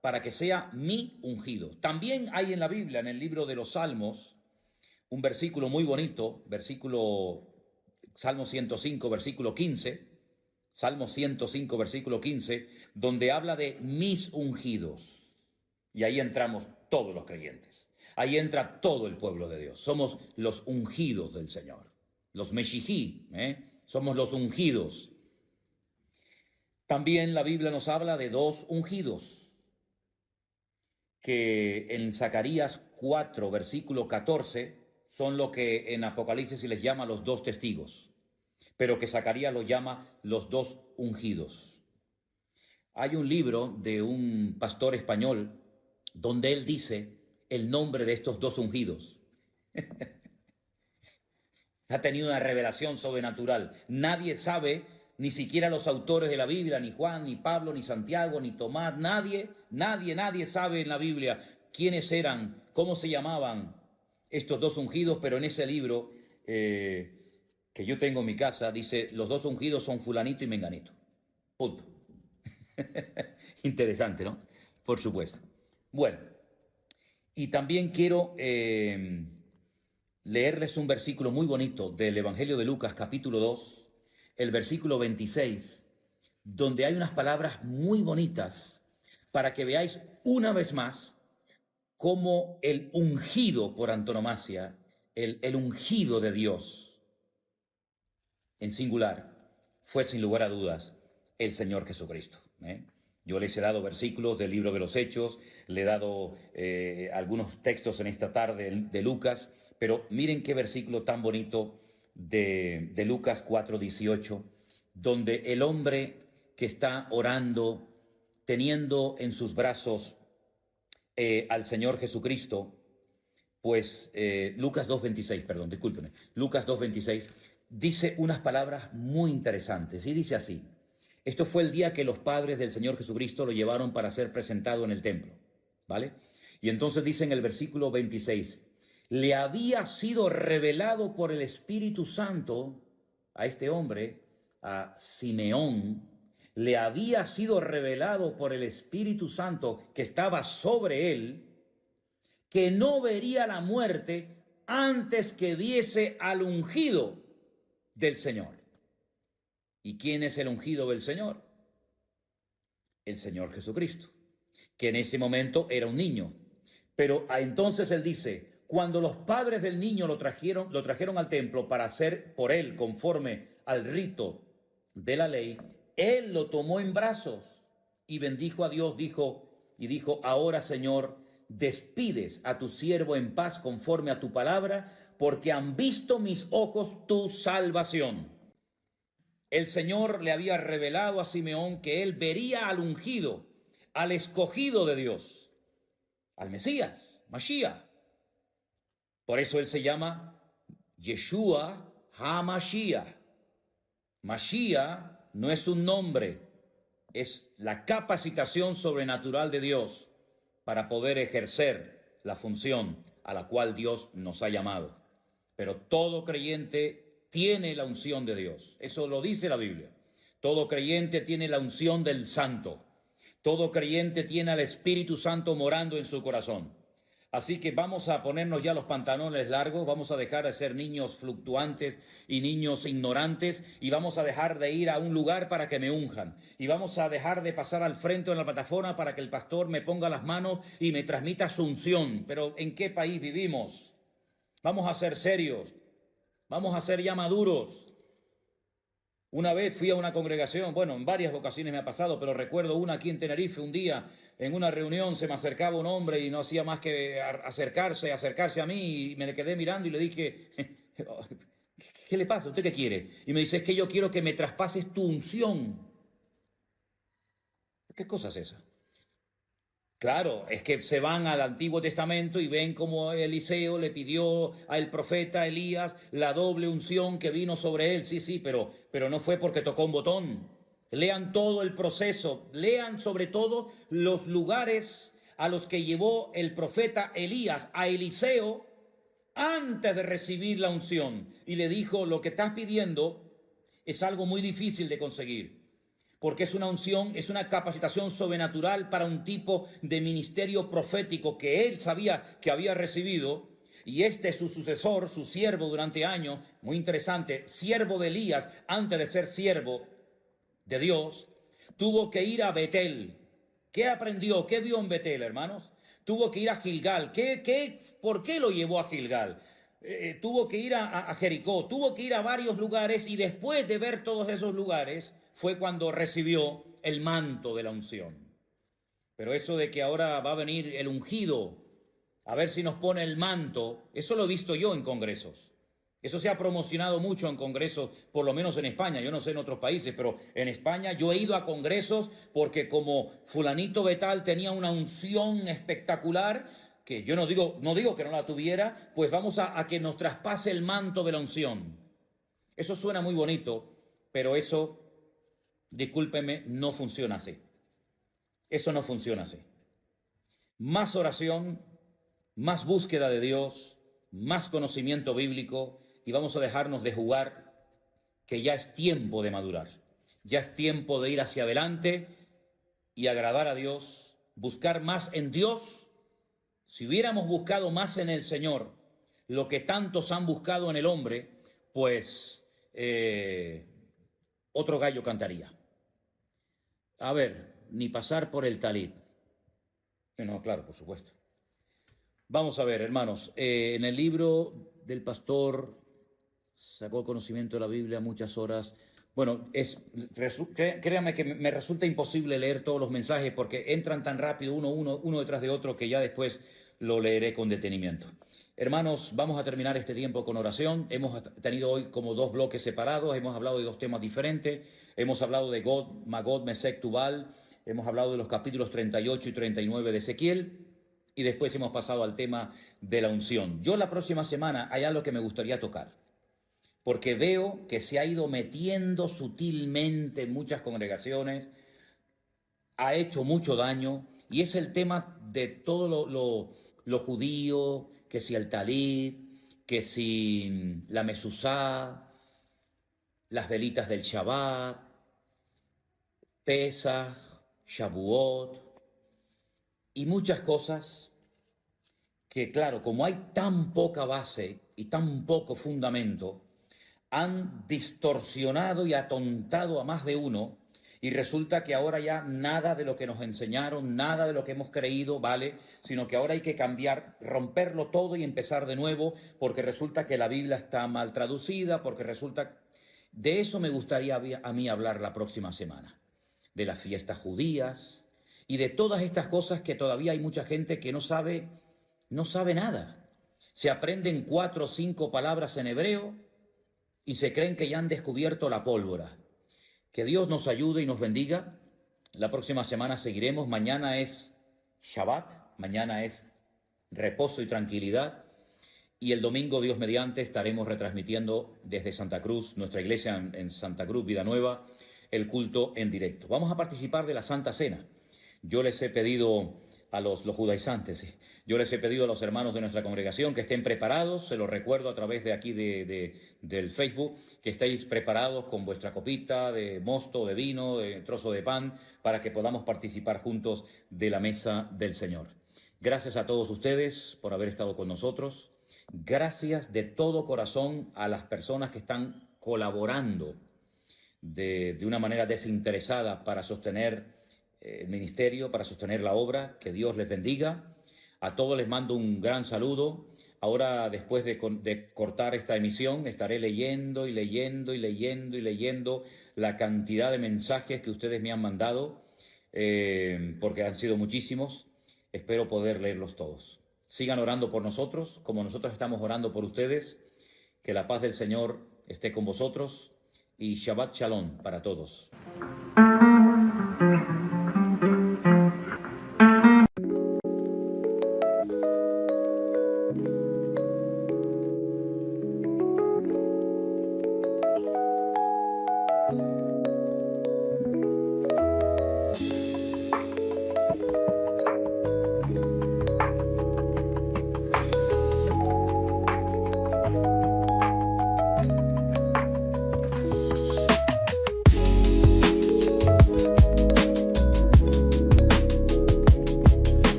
para que sea mi ungido. También hay en la Biblia, en el libro de los Salmos, un versículo muy bonito, Salmo 105, versículo 15, Salmo 105, versículo 15, donde habla de mis ungidos. Y ahí entramos todos los creyentes. Ahí entra todo el pueblo de Dios. Somos los ungidos del Señor. Los Meshijí, somos los ungidos. También la Biblia nos habla de dos ungidos, que en Zacarías 4, versículo 14, son lo que en Apocalipsis se les llama los dos testigos, pero que Zacarías lo llama los dos ungidos. Hay un libro de un pastor español donde él dice el nombre de estos dos ungidos. Ha tenido una revelación sobrenatural. Nadie sabe, ni siquiera los autores de la Biblia, ni Juan, ni Pablo, ni Santiago, ni Tomás, nadie sabe en la Biblia quiénes eran, cómo se llamaban estos dos ungidos, pero en ese libro que yo tengo en mi casa dice, los dos ungidos son fulanito y menganito. Punto. Interesante, ¿no? Por supuesto. Bueno, y también quiero leerles un versículo muy bonito del Evangelio de Lucas, capítulo 2, el versículo 26, donde hay unas palabras muy bonitas para que veáis una vez más cómo el ungido por antonomasia, el ungido de Dios, en singular, fue sin lugar a dudas el Señor Jesucristo. Yo les he dado versículos del libro de los Hechos, le he dado algunos textos en esta tarde de Lucas, pero miren qué versículo tan bonito de Lucas 4:18, donde el hombre que está orando, teniendo en sus brazos al Señor Jesucristo, pues Lucas 2:26, perdón, discúlpeme, Lucas 2:26, dice unas palabras muy interesantes y dice así: esto fue el día que los padres del Señor Jesucristo lo llevaron para ser presentado en el templo, ¿vale? Y entonces dice en el versículo 26, le había sido revelado por el Espíritu Santo a este hombre, a Simeón, le había sido revelado por el Espíritu Santo que estaba sobre él, que no vería la muerte antes que viese al ungido del Señor. ¿Y quién es el ungido del Señor? el Señor Jesucristo, que en ese momento era un niño. Pero entonces él dice, cuando los padres del niño lo trajeron al templo para hacer por él conforme al rito de la ley, él lo tomó en brazos y bendijo a Dios, dijo, ahora Señor, despides a tu siervo en paz conforme a tu palabra, porque han visto mis ojos tu salvación. El Señor le había revelado a Simeón que él vería al ungido, al escogido de Dios, al Mesías, Mashiach. Por eso él se llama Yeshua HaMashiach. Mashiach no es un nombre, es la capacitación sobrenatural de Dios para poder ejercer la función a la cual Dios nos ha llamado. Pero todo creyente tiene la unción de Dios. Eso lo dice la Biblia. Todo creyente tiene la unción del Santo. Todo creyente tiene al Espíritu Santo morando en su corazón. Así que vamos a ponernos ya los pantalones largos, vamos a dejar de ser niños fluctuantes y niños ignorantes y vamos a dejar de ir a un lugar para que me unjan y vamos a dejar de pasar al frente de la plataforma para que el pastor me ponga las manos y me transmita su unción. Pero ¿en qué país vivimos? Vamos a ser serios, vamos a ser ya maduros. Una vez fui a una congregación, bueno, en varias ocasiones me ha pasado, pero recuerdo una aquí en Tenerife, un día en una reunión se me acercaba un hombre y no hacía más que acercarse a mí y me le quedé mirando y le dije, ¿qué le pasa? ¿Usted qué quiere? Y me dice, es que yo quiero que me traspases tu unción. ¿Qué cosa es esa? Claro, es que se van al Antiguo Testamento y ven cómo Eliseo le pidió al profeta Elías la doble unción que vino sobre él. Sí, pero no fue porque tocó un botón. Lean todo el proceso, lean sobre todo los lugares a los que llevó el profeta Elías a Eliseo antes de recibir la unción. Y le dijo, lo que estás pidiendo es algo muy difícil de conseguir. Porque es una unción, es una capacitación sobrenatural para un tipo de ministerio profético que él sabía que había recibido, y este es su sucesor, su siervo durante años, muy interesante, siervo de Elías, antes de ser siervo de Dios, tuvo que ir a Betel. ¿Qué aprendió? ¿Qué vio en Betel, hermanos? Tuvo que ir a Gilgal. ¿Por qué lo llevó a Gilgal? Tuvo que ir a Jericó, tuvo que ir a varios lugares y después de ver todos esos lugares fue cuando recibió el manto de la unción. Pero eso de que ahora va a venir el ungido a ver si nos pone el manto, eso lo he visto yo en congresos. Eso se ha promocionado mucho en congresos, por lo menos en España, yo no sé en otros países, pero en España yo he ido a congresos porque como fulanito de tal tenía una unción espectacular, que yo no digo que no la tuviera, pues vamos a que nos traspase el manto de la unción. Eso suena muy bonito, pero eso, discúlpeme, no funciona así. Eso no funciona así. Más oración, más búsqueda de Dios, más conocimiento bíblico y vamos a dejarnos de jugar, que ya es tiempo de madurar. Ya es tiempo de ir hacia adelante y agradar a Dios, buscar más en Dios. Si hubiéramos buscado más en el Señor lo que tantos han buscado en el hombre, pues otro gallo cantaría. A ver, ni pasar por el talit. No, claro, por supuesto. Vamos a ver, hermanos, en el libro del pastor sacó conocimiento de la Biblia muchas horas. Bueno, créanme que me resulta imposible leer todos los mensajes porque entran tan rápido uno detrás de otro que ya después lo leeré con detenimiento. Hermanos, vamos a terminar este tiempo con oración. Hemos tenido hoy como dos bloques separados, hemos hablado de dos temas diferentes. Hemos hablado de God, Magog, Mesec, Tubal. Hemos hablado de los capítulos 38 y 39 de Ezequiel. Y después hemos pasado al tema de la unción. Yo la próxima semana hay algo que me gustaría tocar, porque veo que se ha ido metiendo sutilmente en muchas congregaciones, ha hecho mucho daño, y es el tema de todo lo judío, que si el talit, que si la mesuzá, las velitas del Shabbat, Pesach, Shavuot, y muchas cosas que, claro, como hay tan poca base y tan poco fundamento, han distorsionado y atontado a más de uno Y resulta que ahora ya nada de lo que nos enseñaron, nada de lo que hemos creído vale, sino que ahora hay que cambiar, romperlo todo y empezar de nuevo, porque resulta que la Biblia está mal traducida, porque resulta... De eso me gustaría a mí hablar la próxima semana, de las fiestas judías y de todas estas cosas que todavía hay mucha gente que no sabe nada. Se aprenden 4 o 5 palabras en hebreo y se creen que ya han descubierto la pólvora. Que Dios nos ayude y nos bendiga. La próxima semana seguiremos. Mañana es Shabbat, mañana es reposo y tranquilidad. Y el domingo, Dios mediante, estaremos retransmitiendo desde Santa Cruz, nuestra iglesia en Santa Cruz, Vida Nueva, el culto en directo. Vamos a participar de la Santa Cena. Yo les he pedido a los judaizantes, ¿sí? Yo les he pedido a los hermanos de nuestra congregación que estén preparados, se los recuerdo a través de aquí del Facebook, que estéis preparados con vuestra copita de mosto, de vino, de trozo de pan, para que podamos participar juntos de la mesa del Señor. Gracias a todos ustedes por haber estado con nosotros. Gracias de todo corazón a las personas que están colaborando de una manera desinteresada para sostener el ministerio, para sostener la obra. Que Dios les bendiga. A todos les mando un gran saludo. Ahora, después de cortar esta emisión, estaré leyendo y leyendo y leyendo y leyendo la cantidad de mensajes que ustedes me han mandado, porque han sido muchísimos. Espero poder leerlos todos. Sigan orando por nosotros, como nosotros estamos orando por ustedes. Que la paz del Señor esté con vosotros y Shabbat Shalom para todos.